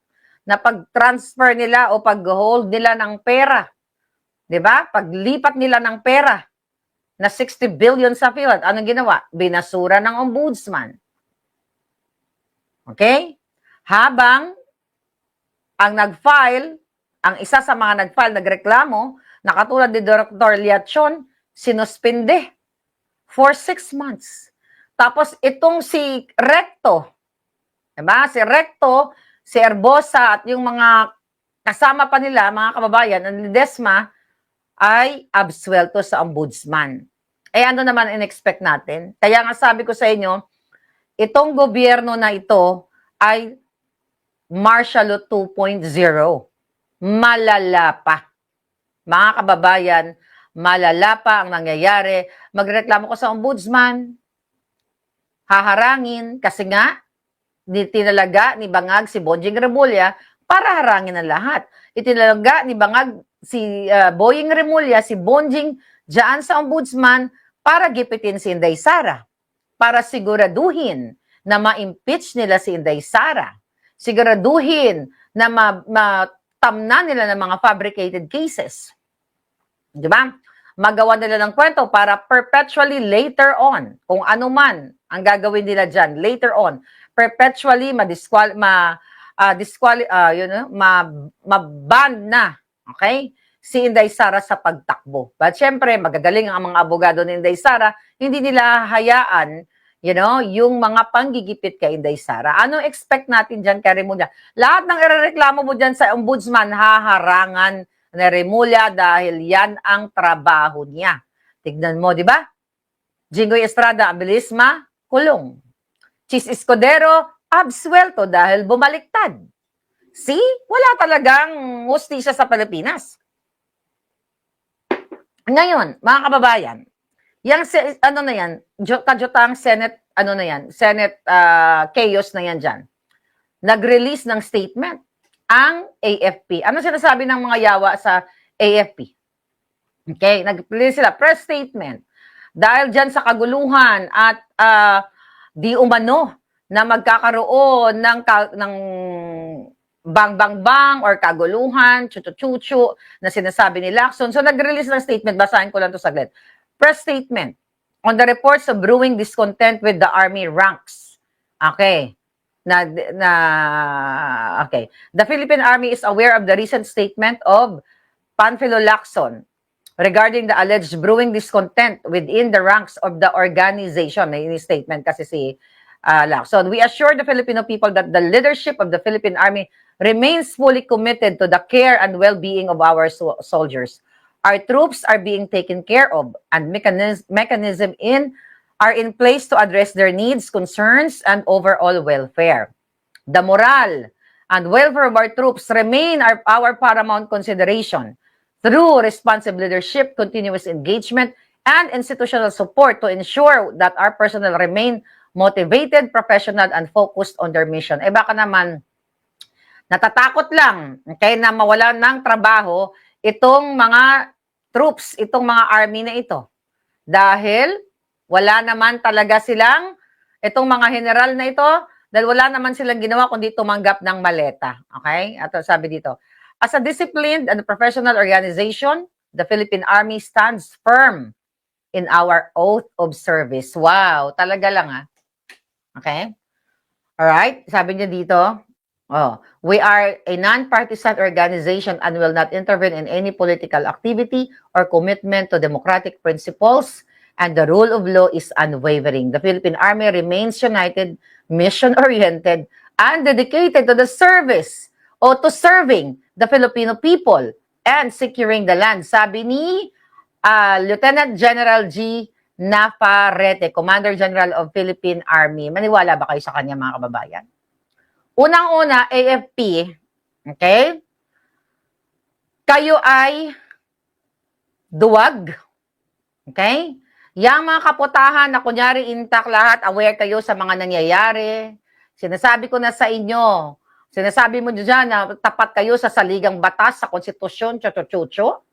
[SPEAKER 4] na pag-transfer nila o pag-hold nila ng pera. Diba? Paglipat nila ng pera na 60 billion sa PhilHealth. Anong ginawa? Binasura ng ombudsman. Okay? Habang ang nag-file, ang isa sa mga nag-file, nagreklamo, na katulad ni Dr. Liachon, sinuspinde for 6 months. Tapos itong si Recto, diba? Si Recto, si Erbosa at yung mga kasama pa nila, mga kababayan, ang Ledesma, ay absuelto sa ombudsman. Ano naman in-expect natin? Kaya nga sabi ko sa inyo, itong gobyerno na ito ay martial law 2.0. Malala pa. Mga kababayan, malala pa ang nangyayari. Magreklamo ko sa ombudsman, haharangin, kasi nga, tinalaga ni Bangag si Bonjing Remulla para harangin ang lahat. Itinalaga ni Bangag si Boying Remulla, si Bonjing, dyan sa ombudsman para gipitin si Inday Sara. Para siguraduhin na ma-impeach nila si Inday Sara. Siguraduhin na matamna nila ng mga fabricated cases. Diba? Magawa nila ng kwento para perpetually later on, kung ano man ang gagawin nila dyan, later on, perpetually ma-ban na, okay, si Inday Sara sa pagtakbo. But syempre, magagaling ang mga abogado ni Inday Sara, hindi nila hayaan, yung mga panggigipit kay Inday Sara. Ano expect natin dyan kay Remulla? Lahat ng irereklamo mo dyan sa ombudsman, haharangan ni Remulla dahil yan ang trabaho niya. Tignan mo, di ba? Jinggoy Estrada, Abilisma, kulong. Chis Escudero, absuelto dahil bumaliktad. See? Wala talagang hustisya sa Pilipinas. Ngayon, mga kababayan, yung kajutang Senate, Senate chaos na yan dyan, nag-release ng statement ang AFP. Ano sinasabi ng mga yawa sa AFP? Okay, nag-release sila, press statement. Dahil dyan sa kaguluhan at di umano na magkakaroon ng bang bang bang or kaguluhan, chuchu-chuchu na sinasabi ni Lacson. So nag-release ng statement, basahin ko lang to saglit. Press statement on the reports of brewing discontent with the army ranks. Okay. Okay. The Philippine Army is aware of the recent statement of Panfilo Lacson regarding the alleged brewing discontent within the ranks of the organization. May statement kasi si Lacson. We assure the Filipino people that the leadership of the Philippine Army remains fully committed to the care and well-being of our soldiers. Our troops are being taken care of, and mechanism are in place to address their needs, concerns, and overall welfare. The morale and welfare of our troops remain our paramount consideration. Through responsive leadership, continuous engagement, and institutional support to ensure that our personnel remain motivated, professional, and focused on their mission. Eh baka naman, natatakot lang, okay, na mawalan ng trabaho itong mga troops, itong mga army na ito. Dahil wala naman talaga silang, itong mga general na ito, dahil wala naman silang ginawa kundi tumanggap ng maleta. Okay? At sabi dito, as a disciplined and professional organization, the Philippine Army stands firm in our oath of service. Wow, talaga lang Okay? Alright, sabi niya dito, we are a non-partisan organization and will not intervene in any political activity or commitment to democratic principles, and the rule of law is unwavering. The Philippine Army remains united, mission-oriented, and dedicated to the service o to serving the Filipino people and securing the land. Sabi ni Lieutenant General G. Navarrete, Commander General of Philippine Army. Maniwala ba kayo sa kanya, mga kababayan? Unang-una, AFP, okay? Kayo ay duwag, okay? Yang mga kaputahan na kunyari intact lahat, aware kayo sa mga nangyayari. Sinasabi ko na sa inyo, sinasabi mo dyan na tapat kayo sa saligang batas, sa konstitusyon, chuchu-chuchu.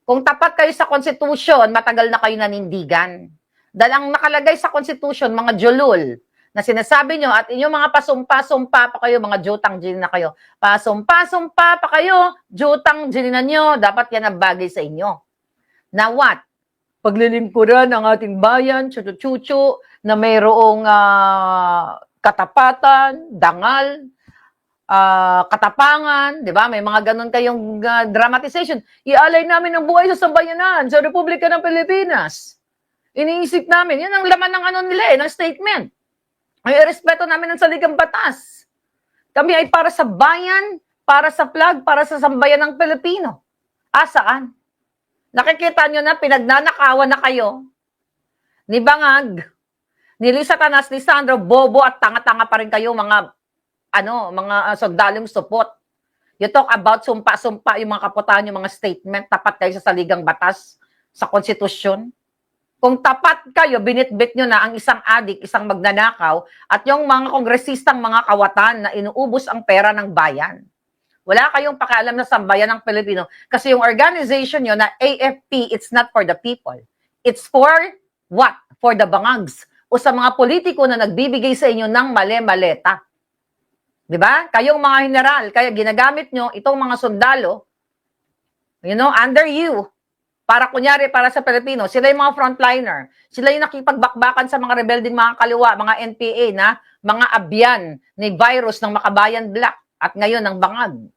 [SPEAKER 4] Kung tapat kayo sa konstitusyon, matagal na kayo nanindigan. Dahil ang nakalagay sa konstitusyon, mga julul, na sinasabi nyo, at inyong mga pasumpa-sumpa pa kayo, mga jutang na kayo. Pasumpa-sumpa pa kayo, jutang na nyo, dapat yan ang bagay sa inyo. Na what? Paglilingkuran ng ating bayan, chuchu-chuchu, na mayroong katapatan, dangal, katapangan, di ba? May mga ganun kayong dramatization. Ialay namin ang buhay sa sambayanan, sa Republika ng Pilipinas. Iniisip namin, yun ang laman ng nila ng statement. May respeto namin ng saligang batas. Kami ay para sa bayan, para sa flag, para sa sambayan ng Pilipino. Saan? Nakikita nyo na pinagnanakawan na kayo ni Bangag, ni Lisa Tanas, ni Sandro, bobo at tanga-tanga pa rin kayo mga sundalong supot. You talk about sumpa-sumpa yung mga kaputaan, yung mga statement, tapat kayo sa saligang batas, sa konstitusyon. Kung tapat kayo, binitbit nyo na ang isang adik, isang magnanakaw, at yung mga kongresistang mga kawatan na inuubos ang pera ng bayan. Wala kayong pakialam na sambayan ng Pilipino kasi yung organization nyo na AFP, it's not for the people. It's for what? For the bangags o sa mga politiko na nagbibigay sa inyo ng mali-maleta. Diba? Kayong mga general, kaya ginagamit nyo itong mga sundalo, under you, para kunyari, para sa Pilipino, sila yung mga frontliner, sila yung nakipagbakbakan sa mga rebelding mga kaliwa, mga NPA na mga abyan ni virus ng Makabayan Black at ngayon ng Bangag.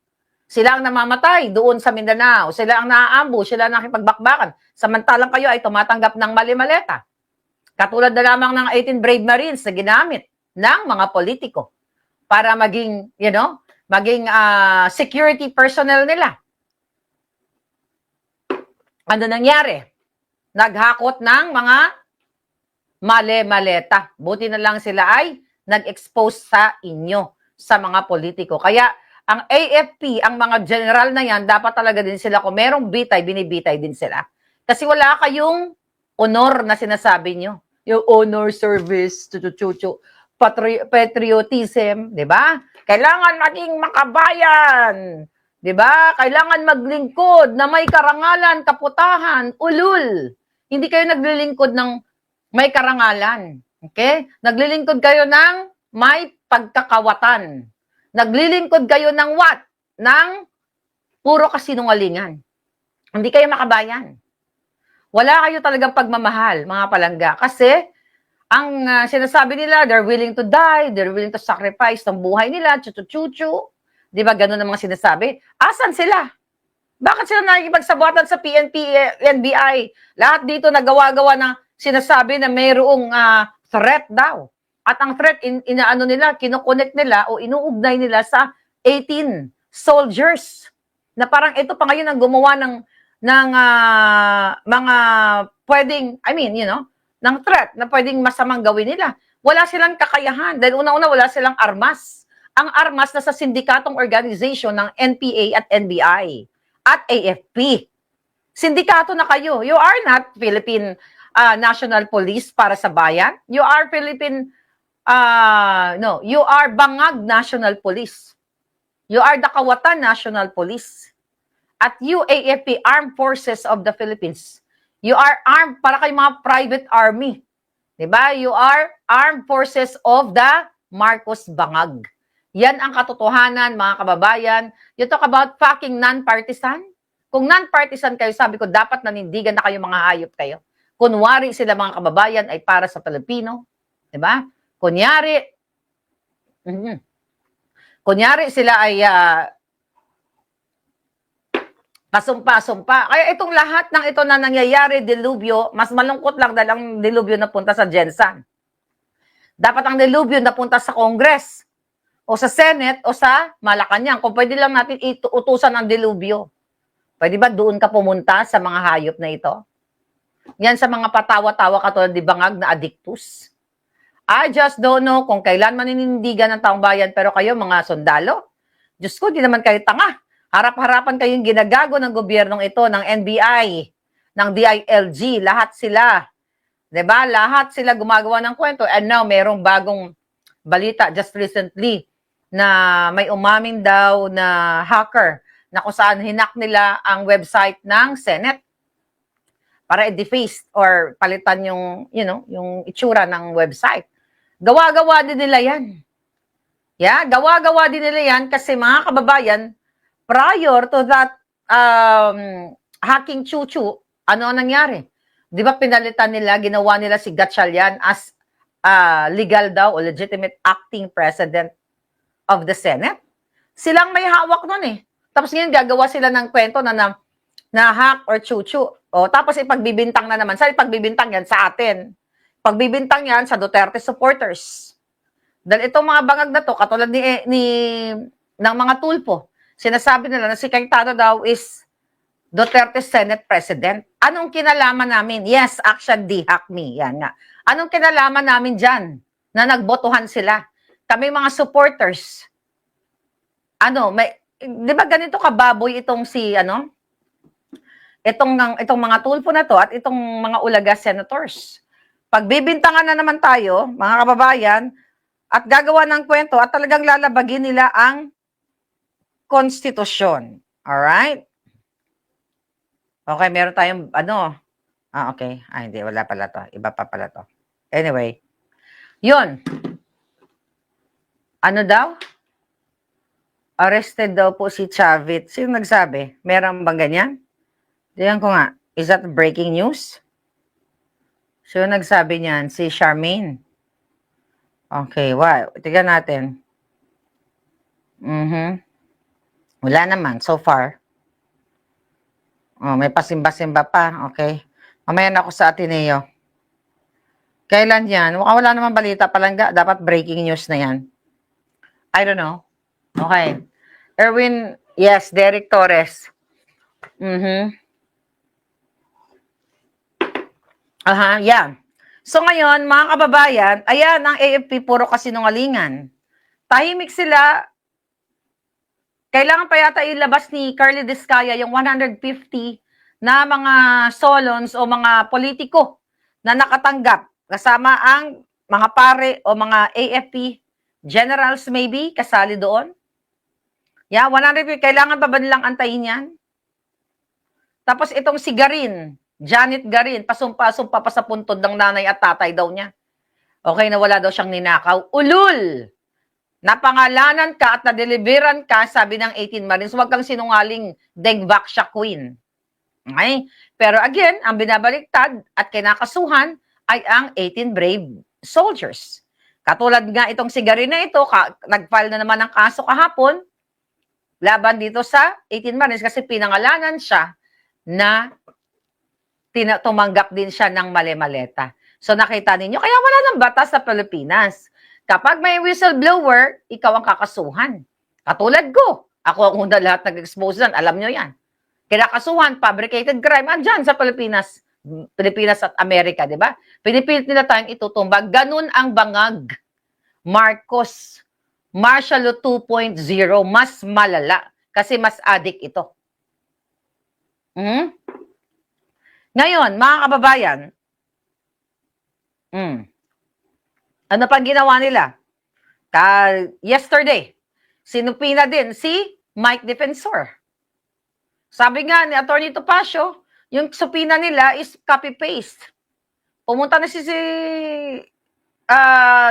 [SPEAKER 4] Sila ang namamatay doon sa Mindanao, sila ang naaambo, sila ang nakipagbakbakan, samantalang kayo ay tumatanggap ng mali-maleta. Katulad na lamang ng 18 Brave Marines na ginamit ng mga politiko para maging, security personnel nila. Ano nangyari? Naghakot ng mga mali-maleta. Buti na lang sila ay nag-expose sa inyo, sa mga politiko. Kaya ang AFP, ang mga general na yan, dapat talaga din sila, kung merong bitay, binibitay din sila. Kasi wala kayong honor na sinasabi nyo. Yung honor service, chuchu-chuchu, patriotism, di ba? Kailangan maging makabayan. Diba? Kailangan maglingkod na may karangalan, kaputahan, ulul. Hindi kayo naglilingkod ng may karangalan. Okay? Naglilingkod kayo ng may pagkakawatan. Naglilingkod kayo ng what? Ng puro kasinungalingan. Hindi kayo makabayan. Wala kayo talagang pagmamahal, mga palangga. Kasi, ang sinasabi nila, they're willing to die, they're willing to sacrifice ng buhay nila, chuchu-chuchu. Di ba, ganun ang mga sinasabi? Asan sila? Bakit sila nakikipagsabuatan sa PNP, NBI? Lahat dito nagawa-gawa na sinasabi na mayroong threat daw. At ang threat, inaano nila, kinoconnect nila o inuugnay nila sa 18 soldiers. Na parang ito pa ngayon ang gumawa ng mga pwedeng, ng threat na pwedeng masamang gawin nila. Wala silang kakayahan. Dahil una-una, wala silang armas. Ang armas na sa sindikatong organization ng NPA at NBI at AFP. Sindikato na kayo. You are not Philippine National Police para sa bayan. You are you are Bangag National Police. You are the Kawatan National Police. At you, AFP, Armed Forces of the Philippines. You are armed para kay mga private army. Diba? You are Armed Forces of the Marcos Bangag. Yan ang katotohanan, mga kababayan. You talk about fucking non-partisan. Kung non-partisan kayo, sabi ko, dapat nanindigan na kayo, mga hayop kayo. Kunwari sila, mga kababayan, ay para sa Pilipino. Diba? Kunyari sila ay pasumpa-sumpa. Kaya itong lahat ng ito na nangyayari, dilubyo, mas malungkot lang dahil ang dilubyo napunta sa Jensan. Dapat ang dilubyo napunta sa Congress, o sa Senate, o sa Malacanang. Kung pwede lang natin utusan ang dilubyo. Pwede ba doon ka pumunta sa mga hayop na ito? Yan sa mga patawa-tawa katulad ni Bangag na addictus. I just don't know kung kailan maninindigan ng taong bayan, pero kayo mga sundalo, Diyos ko, di naman kayo tanga. Harap-harapan kayong ginagago ng gobyernong ito, ng NBI, ng DILG, lahat sila. Diba? Lahat sila gumagawa ng kwento. And now, merong bagong balita just recently na may umamin daw na hacker na kung saan hinak nila ang website ng Senate para i-deface or palitan yung, yung itsura ng website. Gawa-gawa din nila yan. Yeah, gawa-gawa din nila yan kasi mga kababayan, prior to that hacking chuchu, ano ang nangyari? Di ba pinalitan nila, ginawa nila si Gatchalian as legal daw o legitimate acting president of the Senate? Silang may hawak nun eh. Tapos ngayon gagawa sila ng kwento na hack or chuchu. O, tapos ipagbibintang na naman. Sa ipagbibintang yan sa atin. Pagbibintang yan sa Duterte supporters. Dahil itong mga bangag na to, katulad ng mga tulpo, sinasabi nila na si Cayetano daw is Duterte Senate President. Anong kinalaman namin? Yes, action D-hack me. Yan nga. Anong kinalaman namin dyan na nagbotohan sila? Kami mga supporters. Di ba ganito kababoy itong itong mga tulpo na to at itong mga ulaga senators. Pagbibintangan na naman tayo, mga kababayan, at gagawa ng kwento at talagang lalabagin nila ang konstitusyon. Alright? Okay, meron tayong, okay. Hindi, wala pala to. Iba pa pala to. Anyway. Yun. Ano daw? Arrested daw po si Chavit. Sino nagsabi? Meron bang ganyan? Diyan ko nga. Is that breaking news? Sino nagsabi niyan? Si Charmaine. Okay, wow. Tignan natin. Wala naman, so far. Oh, may pasimba-simba pa. Okay. Mamaya na ako sa Ateneo. Kailan yan? Wala naman balita palangga. Dapat breaking news na yan. I don't know. Okay. Erwin, yes, Derek Torres. Yeah. So ngayon, mga kababayan, ayan, ang AFP puro kasinungalingan. Tahimik sila. Kailangan pa yata ilabas ni Carly Diskaya yung 150 na mga solons o mga politiko na nakatanggap kasama ang mga pare o mga AFP generals maybe kasali doon. Yeah, 150. Kailangan pa ba nilang antayin yan? Tapos itong si Garin, Janet Garin, pasumpa-sumpa pa sa puntod ng nanay at tatay daw niya. Okay, na wala daw siyang ninakaw. Ulul! napangalanan ka at nadeliveran ka, sabi ng 18 Marines, huwag kang sinungaling, Degvac siya queen. Okay? Pero again, ang binabaliktad at kinakasuhan ay ang 18 brave soldiers. Katulad nga itong si Gary na ito, nag-file na naman ng kaso kahapon, laban dito sa 18 Marines kasi pinangalanan siya na tumanggap din siya ng mali-maleta. So nakita ninyo, kaya wala ng batas sa Pilipinas. Kapag may whistleblower, ikaw ang kakasuhan. Katulad ko. Ako ang una lahat nag-expose dyan. Alam nyo yan. Kinakasuhan, fabricated crime, andyan sa Pilipinas. Pilipinas at Amerika, di ba? Pinipilit nila tayong itutumbag. Ganun ang bangag. Marcos. Martial Law 2.0. Mas malala. Kasi mas addict ito. Ngayon, mga kababayan, ano pang ginawa nila? Yesterday, sinupina din si Mike Defensor. Sabi nga ni Atty. Topacio, yung supina nila is copy-paste. Pumunta na si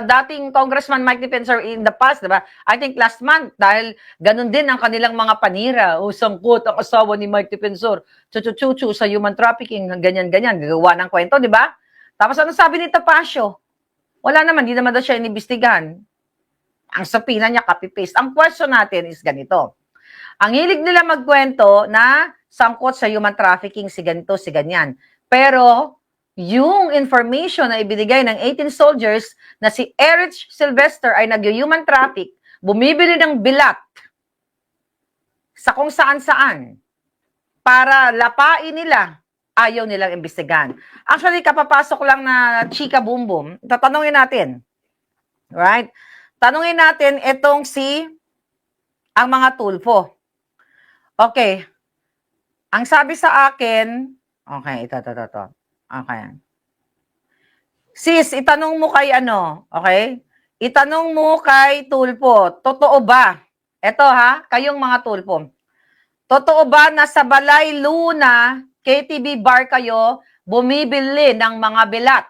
[SPEAKER 4] dating Congressman Mike Defensor in the past, diba? I think last month, dahil ganun din ang kanilang mga panira. O sangkot ang asawa ni Mike Defensor. Chuchu sa human trafficking, ganyan-ganyan. Gagawa ng kwento, di ba? Tapos ano sabi ni Topacio? Wala naman, di naman daw siya inibistigan. Ang supina niya, copy-paste. Ang question natin is ganito. Ang hilig nila magkwento na sangkot sa human trafficking, si ganito, si ganyan. Pero, yung information na ibinigay ng 18 soldiers na si Erich Sylvester ay nag-human traffic, bumibili ng bilat sa kung saan-saan para lapain nila, ayaw nilang imbestigahan. Actually, kapapasok lang na chika boom boom, tatanungin natin. Right? Tanungin natin itong ang mga tulfo. Okay. Ang sabi sa akin, okay, ito. Okay. Sis, itanong mo kay okay? Itanong mo kay tulpo, totoo ba? Ito kayong mga tulpo. Totoo ba na sa Balay Luna, KTV bar kayo, bumibili ng mga bilat?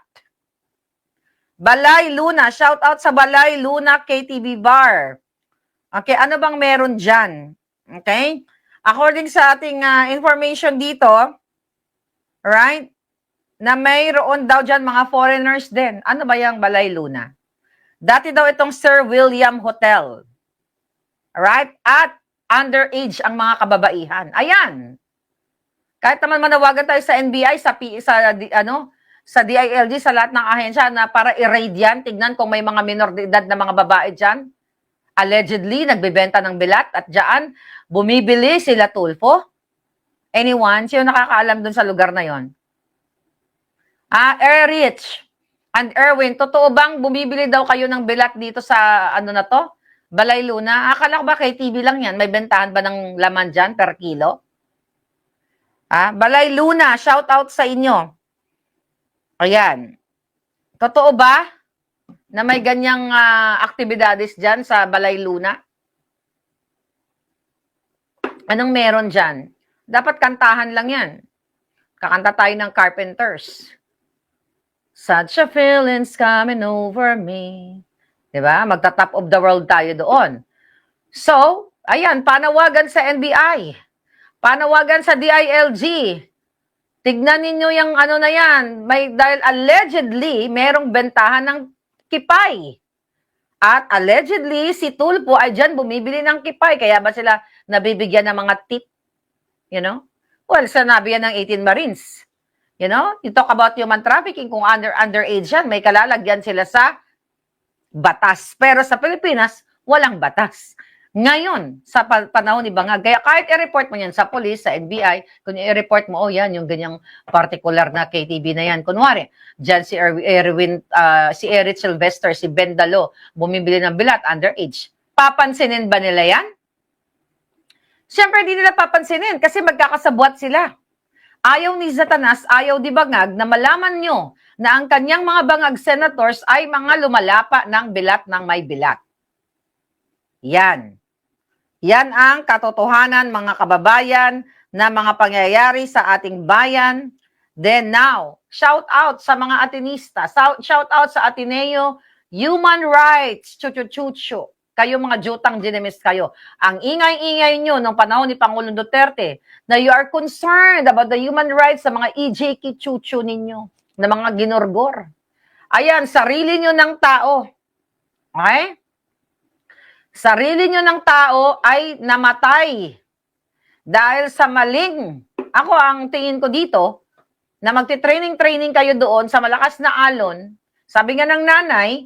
[SPEAKER 4] Balay Luna, shout out sa Balay Luna KTV bar. Okay, ano bang meron dyan? Okay? According sa ating information dito, right, na mayroon daw dyan mga foreigners din. Ano ba yung Balay Luna? Dati daw itong Sir William Hotel. Right? At underage ang mga kababaihan. Ayan. Kahit naman manawagan tayo sa NBI, sa DILG, sa lahat ng ahensya na para i-raid yan, tignan kung may mga minor de edad na mga babae dyan. Allegedly, nagbebenta ng bilat at dyan, bumibili sila tulfo. Anyone? Sino nakakaalam dun sa lugar na yon? Erich and Erwin, totoo bang bumibili daw kayo ng bilat dito sa na to? Balay Luna? Akala ko ba kay TV lang yan? May bentahan ba ng laman dyan per kilo? Balay Luna, shout out sa inyo. Ayan. Totoo ba na may ganyang aktibidades dyan sa Balay Luna? Anong meron dyan? Dapat kantahan lang yan. Kakanta tayo ng Carpenters. Such a feeling's coming over me. Diba? Magta-top of the world tayo doon. So, ayan, panawagan sa NBI. Panawagan sa DILG. Tignan ninyo yung na yan. Dahil allegedly, merong bentahan ng kipay. At allegedly, si Tulpo ay dyan bumibili ng kipay. Kaya ba sila nabibigyan ng mga tip? You know? Well, sanabi yan ng 18 Marines. You know? You talk about human trafficking. Kung underage yan, may kalalagyan sila sa batas. Pero sa Pilipinas, walang batas. Ngayon, sa panahon ni Bangag, kaya kahit i-report mo yan sa police, sa NBI, kung i-report mo, yan, yung ganyang particular na KTV na yan. Kunwari, dyan si Erwin, si Erich Sylvester, si Bendalo, bumibili ng bilat, underage. Papansinin ba nila yan? Siyempre, hindi nila papansinin kasi magkakasabwat sila. Ayaw ni Satanas, ayaw ni Bangag na malaman nyo na ang kanyang mga bangag senators ay mga lumalapa ng bilat ng may bilat. Yan. Yan ang katotohanan, mga kababayan, na mga pangyayari sa ating bayan. Then now, shout out sa mga Atenista, shout out sa Ateneo, human rights, chuchu-chuchu. Kayo mga jutang ginimis kayo. Ang ingay-ingay nyo nung panahon ni Pangulong Duterte na you are concerned about the human rights sa mga EJK chuchu ninyo, na mga ginorgor. Ayan, sarili nyo ng tao. Okay? Sarili nyo ng tao ay namatay dahil sa maling. Ako, ang tingin ko dito, na magti-training kayo doon sa malakas na alon, sabi nga ng nanay,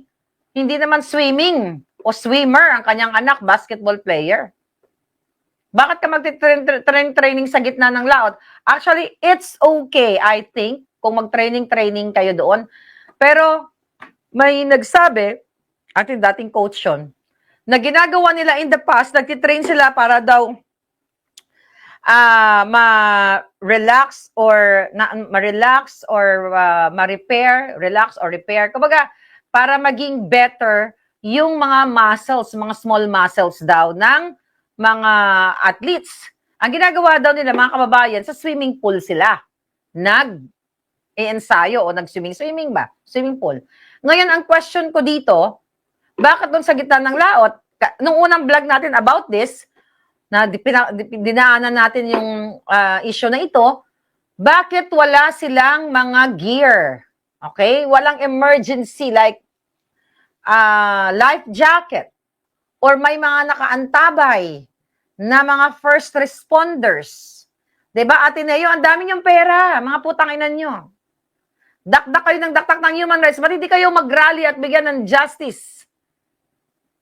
[SPEAKER 4] hindi naman swimming o swimmer ang kanyang anak, basketball player. Bakit ka magti-training sa gitna ng laot? Actually, it's okay, I think, kung mag-training kayo doon. Pero, may nagsabi, ating dating coach yun, na ginagawa nila in the past, nagtitrain sila para daw ma-relax or ma-repair, relax or repair. Kumbaga, para maging better yung mga muscles, mga small muscles daw ng mga athletes. Ang ginagawa daw nila, mga kababayan, sa swimming pool sila. Nag-i-ensayo o nag-swimming ba? Swimming pool. Ngayon, ang question ko dito, bakit doon sa gitna ng laot, nung unang vlog natin about this, na dinaanan natin yung issue na ito, bakit wala silang mga gear? Okay? Walang emergency like life jacket or may mga nakaantabay na mga first responders. Diba, Ateneo, ang dami niyong pera, mga putang ina nyo. Dakdak kayo ng dakdak ng human rights, ba't hindi kayo mag-rally at bigyan ng justice?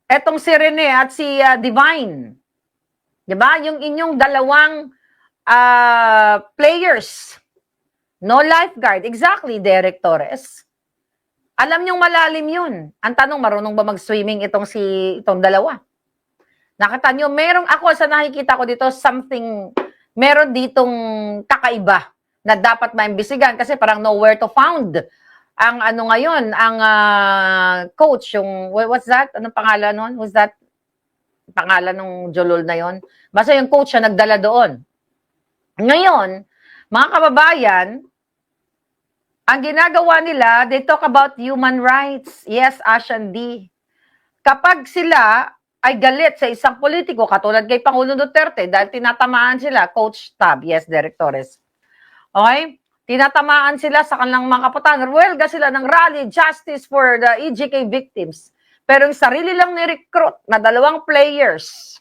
[SPEAKER 4] Etong si Rene at si Divine. Diba? Yung inyong dalawang players. No lifeguard. Exactly, Derek Torres. Alam niyong malalim yun. Ang tanong, marunong ba mag-swimming itong dalawa? Nakita niyo, ako sa nakikita ko dito, meron ditong kakaiba na dapat maimbisigan kasi parang nowhere to found. Ang ngayon, ang coach, yung, what's that? Anong pangalan nun? What's that? Pangalan ng Jolol na yon. Basta yung coach siya nagdala doon. Ngayon, mga kababayan, ang ginagawa nila, they talk about human rights. Yes, Ashan D. Kapag sila ay galit sa isang politiko, katulad kay Pangulong Duterte, dahil tinatamaan sila, Coach Tab, yes, Derek Torres. Okay? Tinatamaan sila sa kanilang mga kapatanan. Huwelga sila ng rally, justice for the EJK victims. Pero yung sarili lang ni-recruit na 2 players,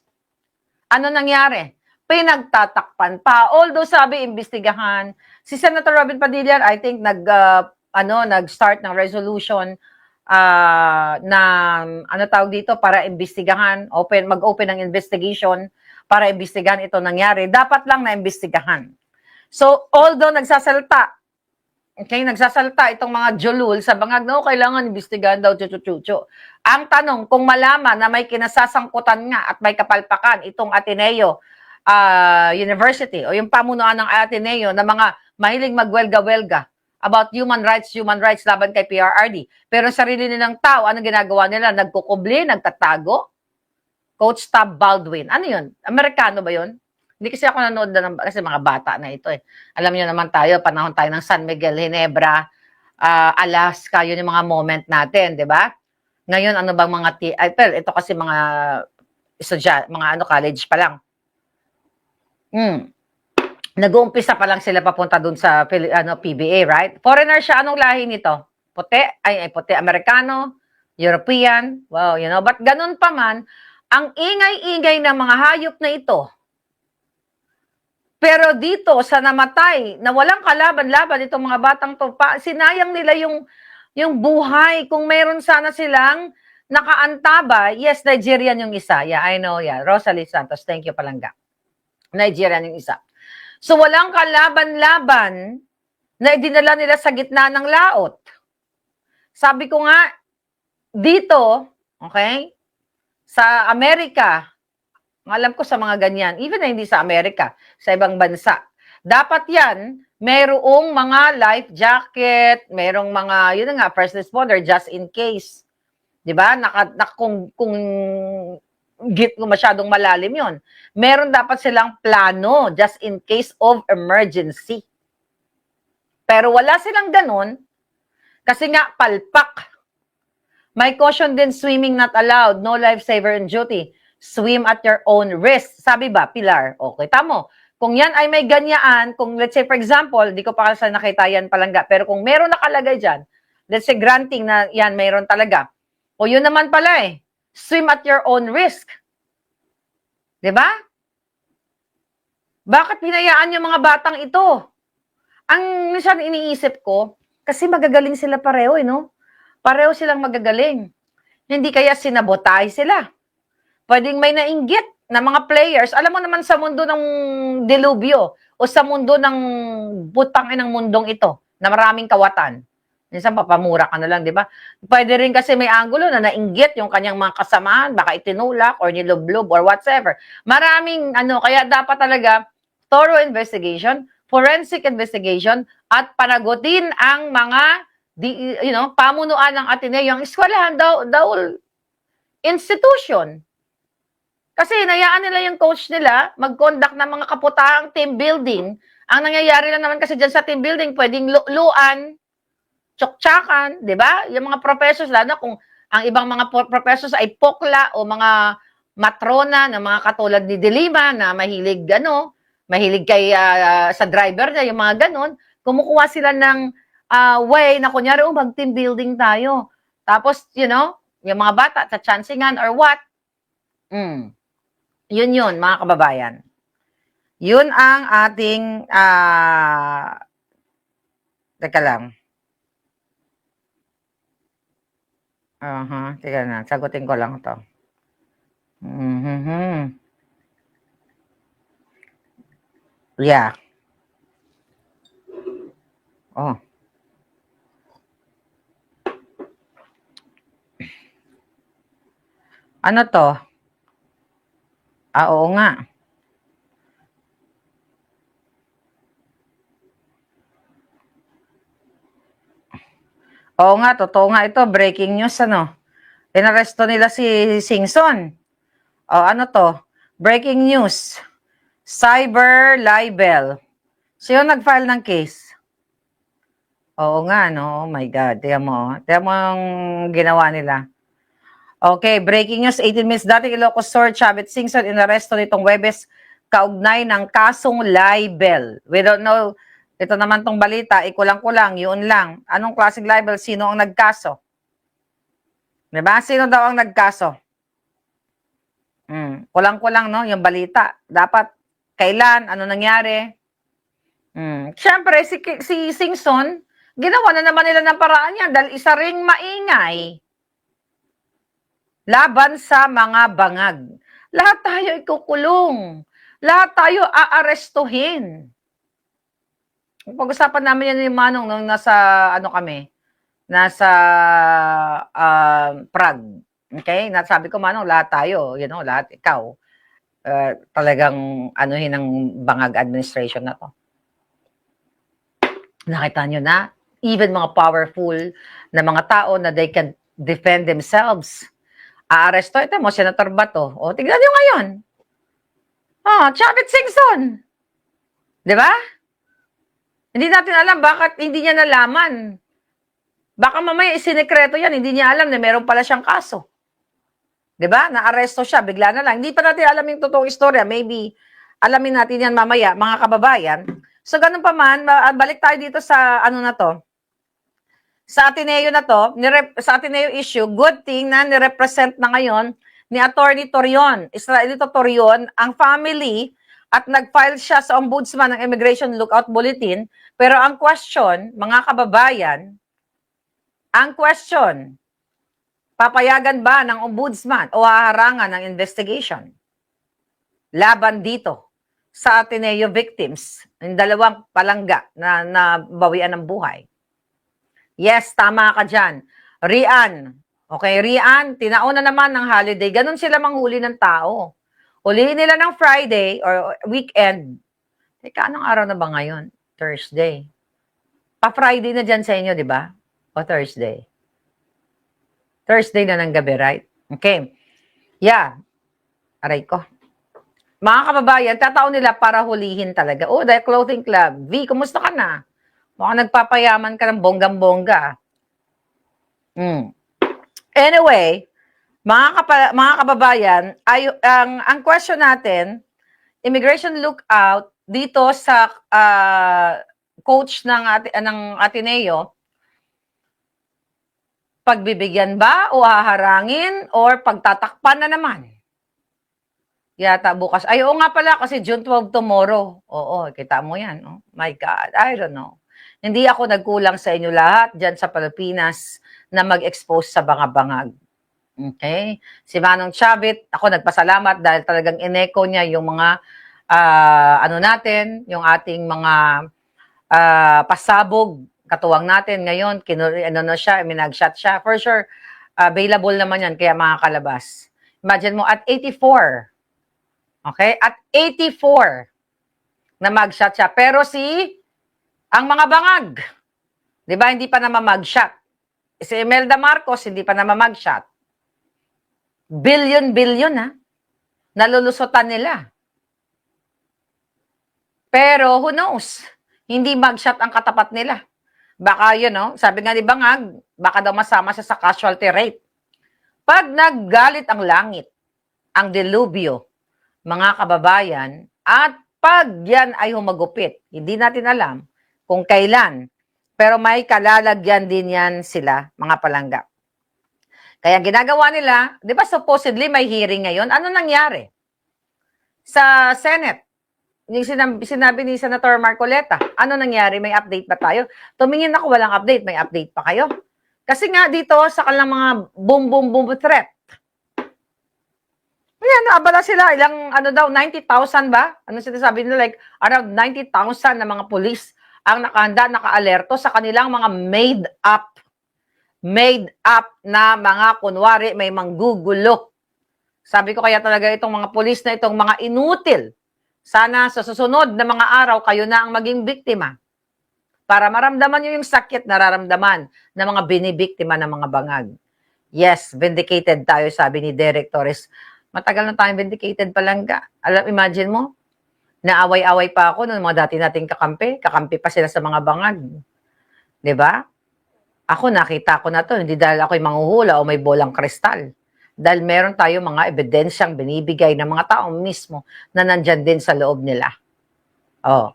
[SPEAKER 4] ano nangyari? Pinagtatakpan pa. Although sabi, imbestigahan. Si Senator Robin Padilla, I think, nag-start ng resolution na, tawag dito, para imbestigahan, mag-open ng investigation para imbestigahan ito nangyari. Dapat lang na imbestigahan. So, although nagsasalta itong mga jolul sa bangag, no, kailangan imbestigahan daw, chuchu. Ang tanong, kung malaman na may kinasasangkutan nga at may kapalpakan itong Ateneo University o yung pamunuan ng Ateneo na mga mahilig magwelga-welga about human rights laban kay PRRD. Pero sarili nilang tao, anong ginagawa nila? Nagkukubli, nagtatago? Coach Tab Baldwin. Ano yun? Amerikano ba yun? Hindi kasi ako nanood kasi mga bata na ito eh. Alam niyo naman tayo, panahon tayo ng San Miguel, Ginebra, Alaska, yun yung mga moment natin, di ba? Ngayon, ano bang mga, ito kasi mga college pa lang. Nag-uumpisa pa lang sila papunta dun sa PBA, right? Foreigner siya, anong lahi nito? Puti, Amerikano, European, wow, but ganun pa man, ang ingay-ingay ng mga hayop na ito. Pero dito, sa namatay, na walang kalaban-laban itong mga batang to, sinayang nila yung buhay. Kung meron sana silang nakaantabay, yes, Nigerian yung isa. Yeah, I know, yeah. Rosalie Santos, thank you, Palangga. Nigerian yung isa. So, walang kalaban-laban na idinala nila sa gitna ng laot. Sabi ko nga, dito, okay, sa Amerika, alam ko sa mga ganyan, even na hindi sa Amerika, sa ibang bansa, dapat yan, mayroong mga life jacket, mayroong mga, yun nga, first responder, just in case. Diba? Kung masyadong malalim yun. Meron dapat silang plano, just in case of emergency. Pero wala silang ganun, kasi nga, palpak. May caution din, swimming not allowed. No lifesaver on duty. Swim at your own risk. Sabi ba, Pilar? Okay, tamo. Kung yan ay may ganyaan, kung let's say for example, di ko pa kasi nakita yan palangga, pero kung meron nakalagay dyan, let's say granting na yan, meron talaga. O yun naman pala eh. Swim at your own risk. Di ba? Bakit hinayaan yung mga batang ito? Ang minsan iniisip ko, kasi magagaling sila pareho, no? Pareho silang magagaling. Hindi kaya sinabotahe sila. Pwedeng may nainggit na mga players. Alam mo naman sa mundo ng delubyo o sa mundo ng butang ng mundong ito na maraming kawatan. Minsan papamura ka na lang, di ba? Pwede rin kasi may angulo na nainggit yung kanyang mga kasamaan, baka itinulak or nilublob or whatever. Maraming kaya dapat talaga thorough investigation, forensic investigation, at panagutin ang mga pamunuan ng Ateneo, yung eskwelahan, the whole institution. Kasi hinayaan nila yung coach nila mag-conduct ng mga kaputahang team building. Ang nangyayari lang naman kasi dyan sa team building, pwedeng luan, tsoktsakan, di ba? Yung mga professors, lalo kung ang ibang mga professors ay pokla o mga matrona na mga katulad ni Delima na mahilig kay sa driver niya, yung mga ganon, kumukuha sila ng way na kunyari, mag-team building tayo. Tapos, yung mga bata, sa chancingan or what, yun, mga kababayan. Yun ang ating, teka lang. Teka na, sagutin ko lang ito. Yeah. Oh. Ano to? Oo nga. Oo nga, totoo nga ito. Breaking news, Inaresto nila si Singson. Ano to? Breaking news. Cyber libel. Sino nag-file ng case? Oo nga, no? Oh my God. Tiyan mo. Tiyan mo ang ginawa nila. Okay, breaking news. 18 minutes dati, Ilocos Sur, Chavit Singson, inaresto nitong Webes kaugnay ng kasong libel. We don't know. Ito naman tong balita, kulang-kulang, yun lang. Anong klaseng libel? Sino ang nagkaso? Diba? Sino daw ang nagkaso? Kulang-kulang, no? Yung balita. Dapat, kailan? Ano nangyari? Siyempre, si Singson, ginawa na naman nila ng paraan yan dahil isa ring maingay laban sa mga bangag. Lahat tayo ikukulong. Lahat tayo aarestuhin. Pag-usapan namin yan yung Manong nung nasa Prague. Okay? Nasabi ko, Manong, lahat tayo, lahat ikaw, talagang anuhin ng bangag administration na to. Nakita nyo na, even mga powerful na mga tao na they can defend themselves, aaresto. Ito mo, Senator Bato. Tignan nyo ngayon. Chavit Singson. Di ba? Hindi natin alam bakit hindi niya nalaman. Baka mamaya isinekreto yan, hindi niya alam na meron pala siyang kaso. Diba? Na-aresto siya, bigla na lang. Hindi pa natin alam yung totoong istorya. Maybe, alamin natin yan mamaya, mga kababayan. So, ganun pa man, balik tayo dito sa na to. Sa Ateneo na to, sa Ateneo issue, good thing na nirepresent na ngayon ni Attorney Torion. Israelito Torion, ang family, at nag-file siya sa Ombudsman ng Immigration Lookout Bulletin. Pero ang question, mga kababayan, papayagan ba ng Ombudsman o haharangan ng investigation laban dito sa Ateneo victims, yung dalawang palangga na nabawian ng buhay? Yes, tama ka dyan. Rian. Okay, Rian, tinauna naman ng holiday. Ganun sila manghuli ng tao. Hulihin nila ng Friday or weekend. Teka, anong araw na ba ngayon? Thursday. Pa-Friday na dyan sa inyo, di ba? O Thursday? Thursday na ng gabi, right? Okay. Yeah. Aray ko. Mga kababayan, tatao nila para hulihin talaga. The Clothing Club. V, kumusta ka na? Mukhang nagpapayaman ka ng bonggang-bongga. Anyway, mga kababayan, ang question natin, immigration lookout dito sa coach ng Ateneo, pagbibigyan ba o haharangin or pagtatakpan na naman? Yata bukas. Ay, oo nga pala, kasi June 12 tomorrow. Oo, kita mo yan. Oh. My God, I don't know. Hindi ako nagkulang sa inyo lahat dyan sa Pilipinas na mag-expose sa bangabangag. Okay? Si Manong Chavit, ako nagpasalamat dahil talagang ineko niya yung mga natin, yung ating mga pasabog, katuwang natin ngayon, minag-shot siya. For sure, available naman yan, kaya mga kalabas. Imagine mo, at 84, okay? At 84 na mag-shot siya. Pero ang mga bangag, di ba, hindi pa naman mag-shot. Si Imelda Marcos, hindi pa naman mag-shot. Billion, ha? Nalulusutan nila. Pero, who knows? Hindi mag-shot ang katapat nila. Baka sabi nga ni Bangag, baka daw masama siya sa casualty rate. Pag naggalit ang langit, ang delubyo, mga kababayan, at pag yan ay humagupit, hindi natin alam kung kailan, pero may kalalagyan din yan sila, mga palangga. Kaya ginagawa nila, di ba supposedly may hearing ngayon? Ano nangyari? Sa Senate, yung sinabi ni Senator Marcoleta, ano nangyari? May update ba tayo? Tumingin ako, walang update. May update pa kayo? Kasi nga dito, sa kanilang mga boom threat. Ayan, naabala sila. Ilang, 90,000 ba? Ano sinasabi nila? Like, around 90,000 na mga pulis ang nakahanda, naka-alerto sa kanilang mga made up na mga kunwari may manggugulo. Sabi ko kaya talaga itong mga pulis na itong mga inutil. Sana sa susunod na mga araw kayo na ang maging biktima para maramdaman nyo yung sakit nararamdaman ng mga binibiktima ng mga bangag. Yes, vindicated tayo, sabi ni Derek Torres. Matagal na tayong vindicated palangga. Imagine mo, naaway-away pa ako ng mga dati nating kakampi pa sila sa mga bangag. 'Di ba? Ako nakita ko na to, hindi dahil ako'y manghuhula o may bolang kristal. Dahil meron tayo mga ebidensyang binibigay ng mga tao mismo na nandyan din sa loob nila. Oh.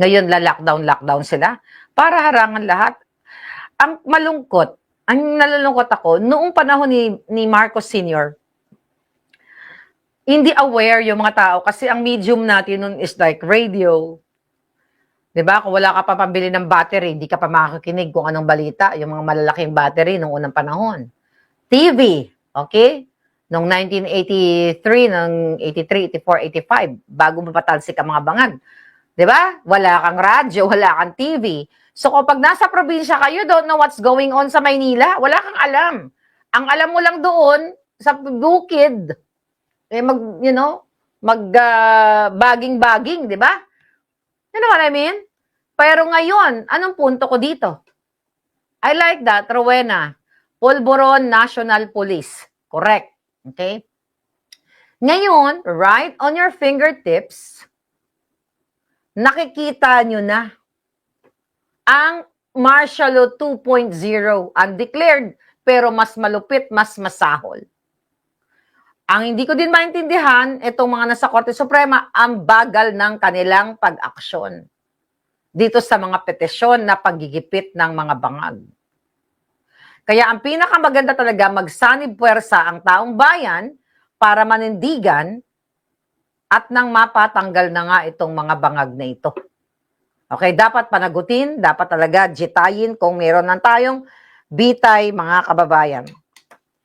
[SPEAKER 4] Ngayon, lockdown sila para harangan lahat. Ang nalulungkot ako, noong panahon ni Marcos Sr., hindi aware yung mga tao kasi ang medium natin nun is like radio. 'Di ba? Kung wala ka pa pambili ng battery, hindi ka pa makakinig kung anong balita, yung mga malalaking battery nung unang panahon. TV, okay? Noong 1983, noong 83, 84, 85, bago mapatalsik ang mga bangag. 'Di ba? Wala kang radyo, wala kang TV. So kapag nasa probinsya kayo, don't know what's going on sa Maynila, wala kang alam. Ang alam mo lang doon sa bukid, baging-baging, 'di ba? You know what I mean? Pero ngayon, anong punto ko dito? I like that, Rowena. Polvoron National Police. Correct. Okay? Ngayon, right on your fingertips, nakikita nyo na ang Martial Law 2.0, undeclared, pero mas malupit, mas masahol. Ang hindi ko din maintindihan, itong mga nasa Korte Suprema, ang bagal ng kanilang pag-aksyon dito sa mga petisyon na paggigipit ng mga bangag. Kaya ang pinakamaganda talaga, magsanib puwersa ang taong bayan para manindigan at nang mapatanggal na nga itong mga bangag na ito. Okay, dapat panagutin, dapat talaga jitayin kung meron na tayong bitay, mga kababayan.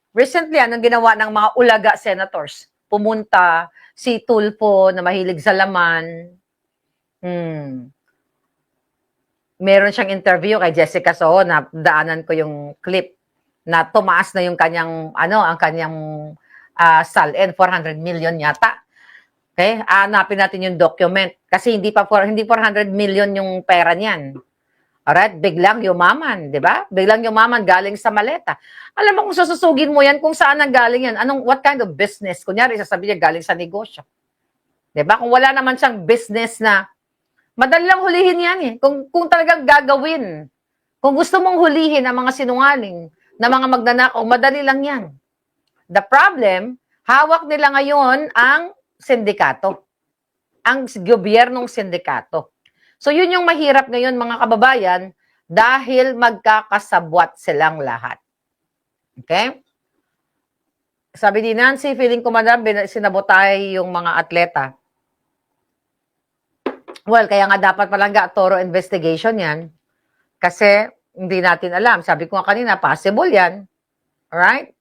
[SPEAKER 4] Recently, anong ginawa ng mga ulaga senators? Pumunta si Tulfo na mahilig sa laman. Meron siyang interview kay Jessica Soho na daanan ko yung clip na tumaas na yung kanyang, ang kanyang SALN, 400 million yata. Okay? Hanapin natin yung document. Kasi hindi 400 million yung pera niyan. Alright, biglang yumaman, di ba? Biglang yumaman galing sa maleta. Alam mo kung sususugin mo yan, kung saan ang galing yan, what kind of business? Kunyari, sasabihin niya galing sa negosyo. Di ba? Kung wala naman siyang business na, madali lang hulihin yan eh. Kung talagang gagawin, kung gusto mong hulihin ang mga sinungaling, na mga magnanakaw, madali lang yan. The problem, hawak nila ngayon ang sindikato. Ang gobyernong sindikato. So yun yung mahirap ngayon mga kababayan dahil magkakasabwat silang lahat. Okay? Sabi ni Nancy, feeling ko madam, sinabotay yung mga atleta. Well, kaya nga dapat palangga thorough investigation yan. Kasi hindi natin alam. Sabi ko nga kanina, possible yan. Alright?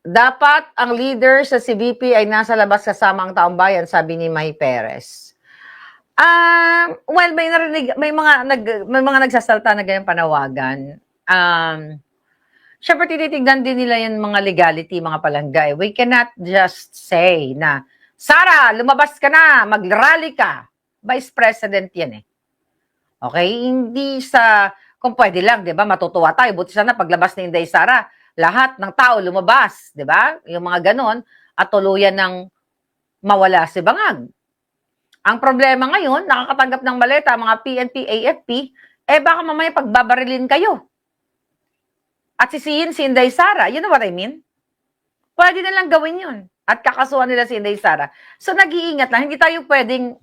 [SPEAKER 4] Dapat ang leader sa CVP ay nasa labas kasama ang taong bayan, sabi ni May Perez. Well, may narinig, may mga nagsasalta na ganyang panawagan. Syempre, tinitignan din nila yung mga legality, mga palangga. We cannot just say na, Sara, lumabas ka na, mag-rally ka. Vice President yan eh. Okay? Hindi sa, kung pwede lang, di ba, matutuwa tayo. Buti sana paglabas ni Inday Sara, lahat ng tao lumabas, di ba? Yung mga ganon, at tuluyan ng mawala si Bangag. Ang problema ngayon, nakakatanggap ng baleta, mga PNP, AFP, baka mamaya pagbabarilin kayo. At sisihin si Inday Sara. You know what I mean? Pwede na lang gawin yun. At kakasuhan nila si Inday Sara. So, nag-iingat lang. Hindi tayo pwedeng,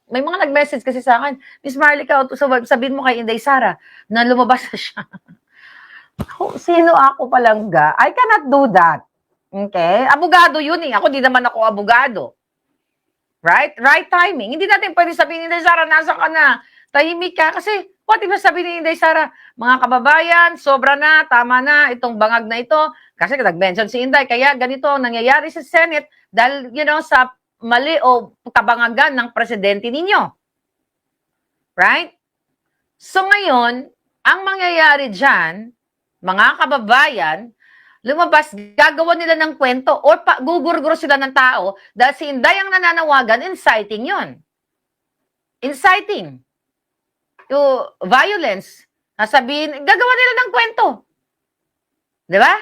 [SPEAKER 4] may mga nag-message kasi sa akin, Miss Marlica, sabihin mo kay Inday Sara na lumabas na siya. Sino ako palangga? I cannot do that. Okay? Abogado yun eh. Ako, di naman ako abogado. Right? Right timing. Hindi natin pwede sabihin ni Inday Sara, nasa ka na. Tahimik ka. Kasi, what if sabihin ni Inday Sara, mga kababayan, sobra na, tama na, itong bangag na ito. Kasi nag-mention si Inday, kaya ganito nangyayari sa Senate dahil, sa mali o kabangagan ng presidente ninyo. Right? So ngayon, ang mangyayari dyan, mga kababayan, lumabas, gagawa nila ng kwento o gugurguro sila ng tao dahil si Inday ang nananawagan, inciting yon. Inciting. To violence. Sabihin, gagawa nila ng kwento. Di ba?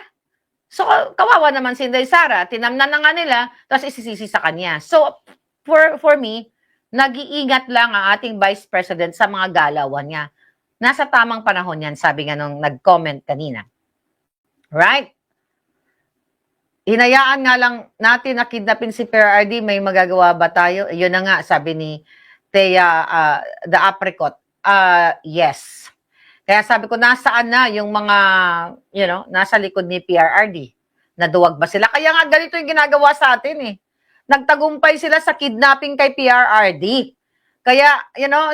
[SPEAKER 4] So, kawawa naman si Inday Sara. Tinamnan na nga nila, tapos isisisi sa kanya. So, for me, nag-iingat lang ang ating Vice President sa mga galawan niya. Nasa tamang panahon yan, sabi nga nung nag-comment kanina. Right? Hinayaan nga lang natin na kidnapin si PRRD, may magagawa ba tayo? Yun na nga, sabi ni Thea, the apricot. Yes. Kaya sabi ko, nasaan na yung mga, nasa likod ni PRRD? Naduwag ba sila? Kaya nga ganito yung ginagawa sa atin eh. Nagtagumpay sila sa kidnapping kay PRRD. Kaya,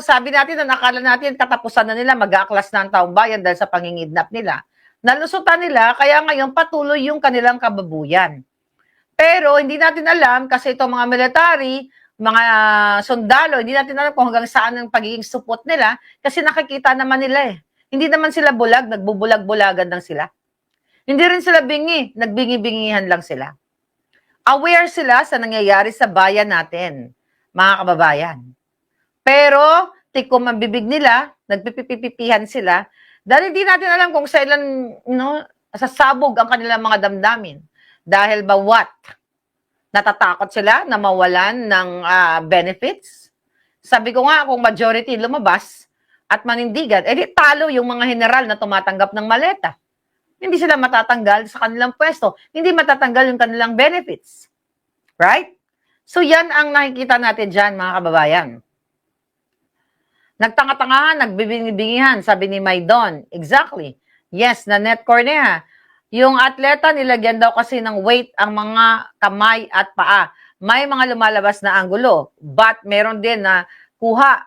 [SPEAKER 4] sabi natin na nakala natin katapusan na nila, mag-aaklas na ang taong bayan dahil sa pangingidnap nila. Nalusutan nila, kaya ngayon patuloy yung kanilang kababuyan. Pero hindi natin alam kasi itong mga military, mga sundalo, hindi natin alam kung hanggang saan ang pagiging support nila kasi nakikita naman nila eh. Hindi naman sila bulag, nagbubulag-bulagan lang sila. Hindi rin sila bingi, nagbingi-bingihan lang sila. Aware sila sa nangyayari sa bayan natin, mga kababayan. Pero, tikom ang bibig nila, nagpipipipihan sila, dahil hindi natin alam kung sa ilan, sasabog ang kanilang mga damdamin. Dahil ba what? Natatakot sila na mawalan ng benefits? Sabi ko nga, kung majority lumabas, at manindigan, di talo yung mga general na tumatanggap ng maleta. Hindi sila matatanggal sa kanilang pwesto. Hindi matatanggal yung kanilang benefits. Right? So yan ang nakikita natin dyan, mga kababayan. Nagtanga-tangahan, nagbibingihan, sabi ni Maydon. Exactly. Yes, Nanette Cornea. Yung atleta, nilagyan daw kasi ng weight ang mga kamay at paa. May mga lumalabas na anggulo. But meron din na kuha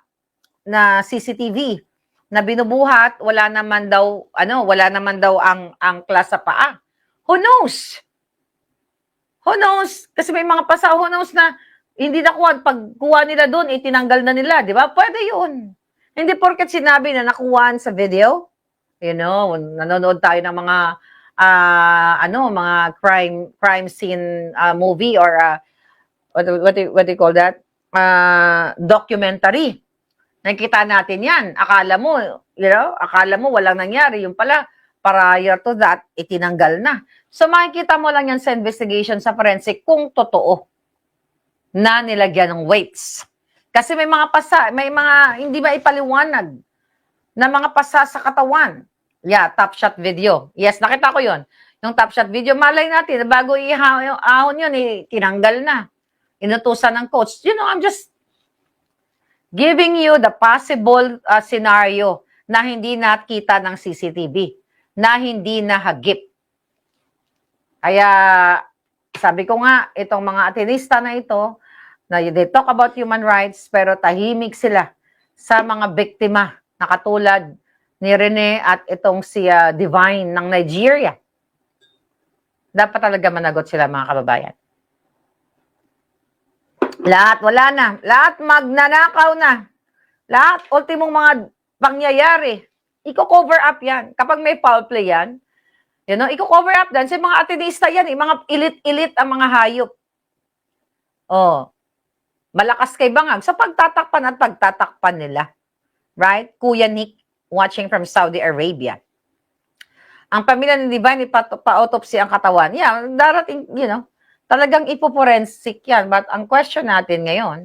[SPEAKER 4] na CCTV na binubuhat, wala naman daw ang angkla sa paa. Who knows? Who knows? Kasi may mga pasa, who knows na hindi nakuha, pagkuha nila doon, itinanggal na nila, di ba? Pwede yun. Hindi porket sinabi na nakuhaan sa video, nanonood tayo ng mga mga crime scene movie or what do you call that? Documentary. Nakikita natin yan. Akala mo walang nangyari. Yung pala, prior to that, itinanggal na. So makikita mo lang yan sa investigation sa forensic kung totoo na nilagyan ng weights. Kasi may mga pasa, may mga hindi ba ipaliwanag na mga pasa sa katawan. Yeah, Top Shot video. Yes, nakita ko yon. Yung Top Shot video, malay natin, bago ahon yun, tinanggal na. Inutusan ng coach. You know, I'm just giving you the possible scenario na hindi nakita ng CCTV, na hindi nahagip. Kaya, sabi ko nga, itong mga atinista na ito, na they talk about human rights, pero tahimik sila sa mga biktima na katulad ni Rene at itong si Divine ng Nigeria. Dapat talaga managot sila, mga kababayan. Lahat, wala na. Lahat magnanakaw na. Lahat, ultimong mga pangyayari. Iko-cover up yan. Kapag may foul play yan, you know, iko-cover up yan. Sa mga atinista yan, mga elite-elite ang mga hayop. Oh, malakas kay Bangag sa pagtatakpan at pagtatakpan nila. Right? Kuya Nick, watching from Saudi Arabia. Ang pamilya ni Divine, pa-autopsy ang katawan. Yeah, darating, you know, talagang ipoforensik yan. But ang question natin ngayon,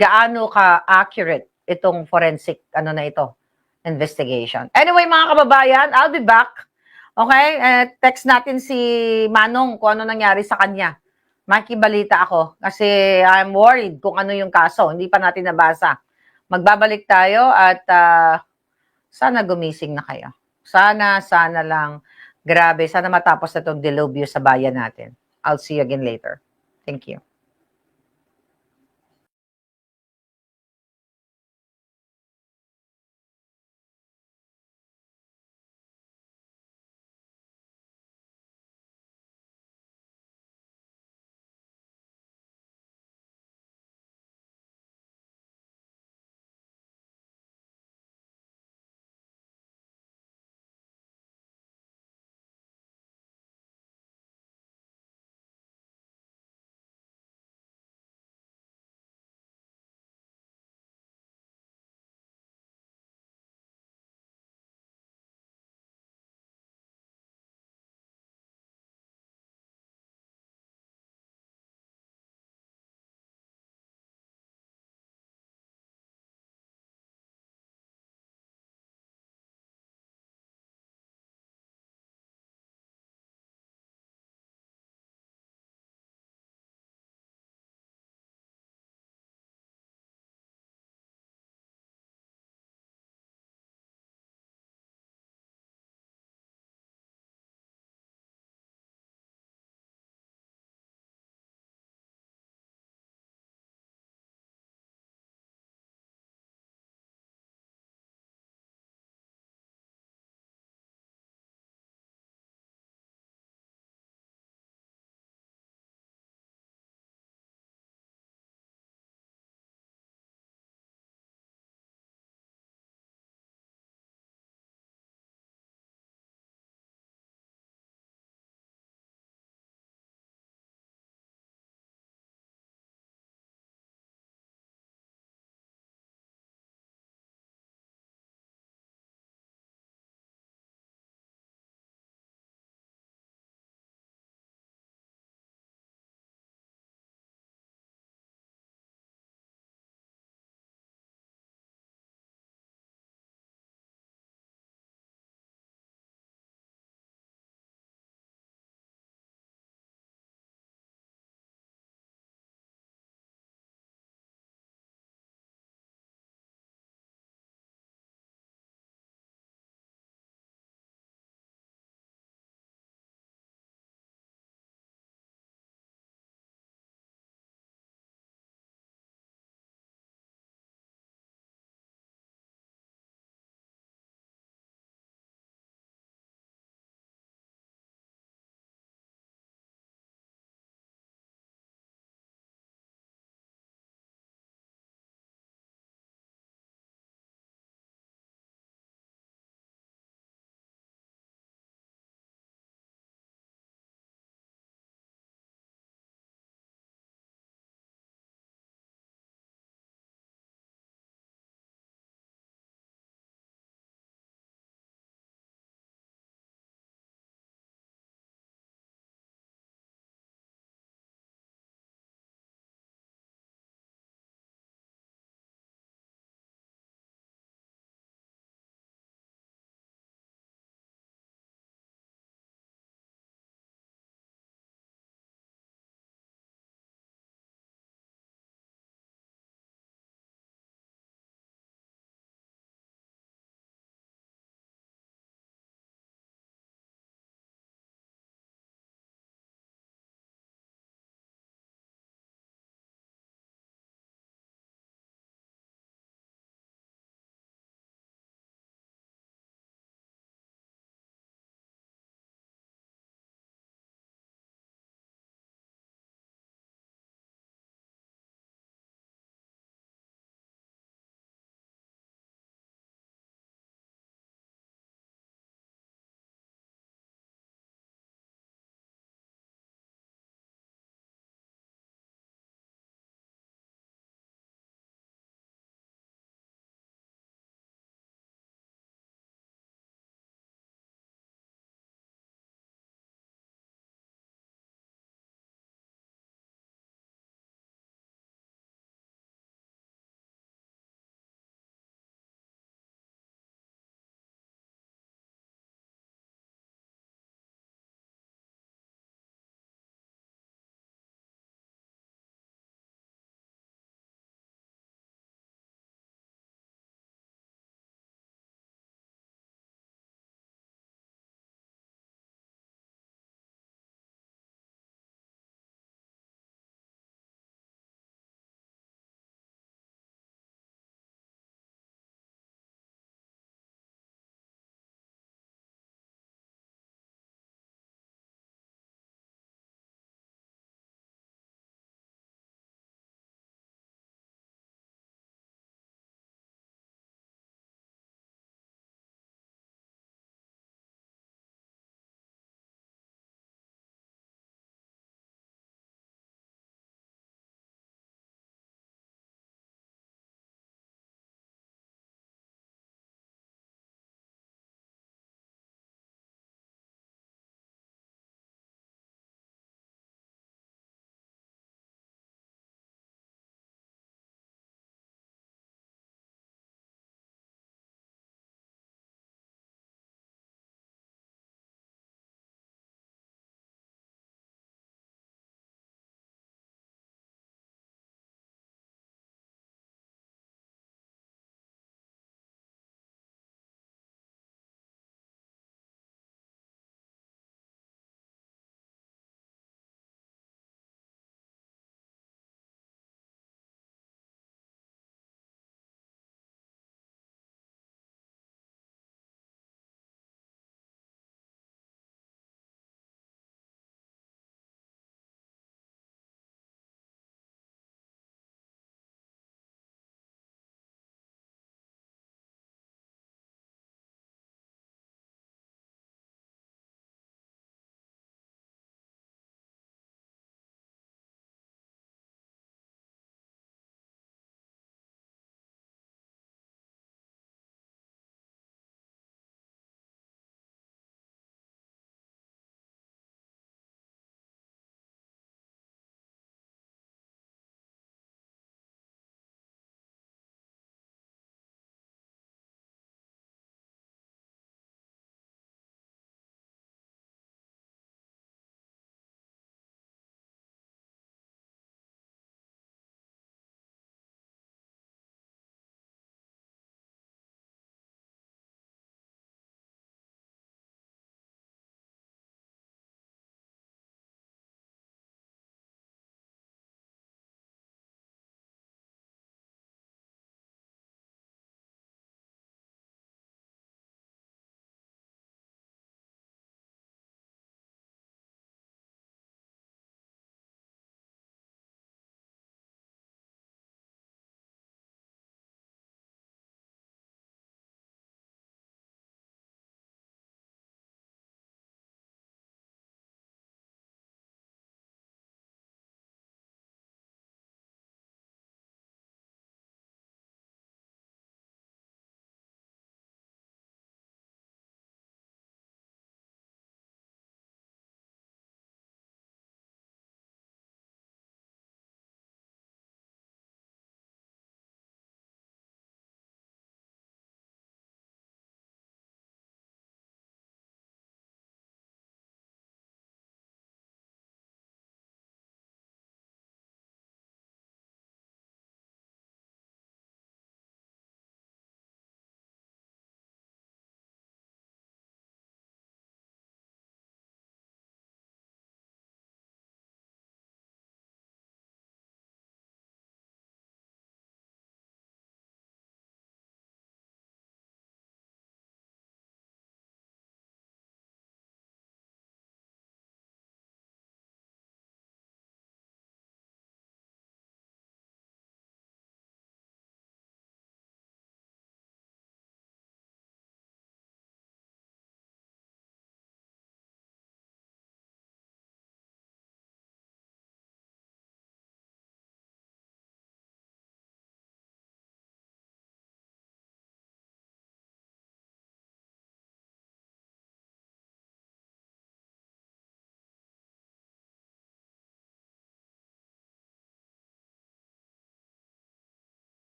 [SPEAKER 4] gaano ka-accurate itong forensic, na ito, investigation. Anyway, mga kababayan, I'll be back. Okay? Text natin si Manong kung ano nangyari sa kanya. Makibalita ako kasi I'm worried kung ano yung kaso. Hindi pa natin nabasa. Magbabalik tayo at sana gumising na kayo. Sana lang. Grabe, sana matapos na itong dilubyo sa bayan natin. I'll see you again later. Thank you.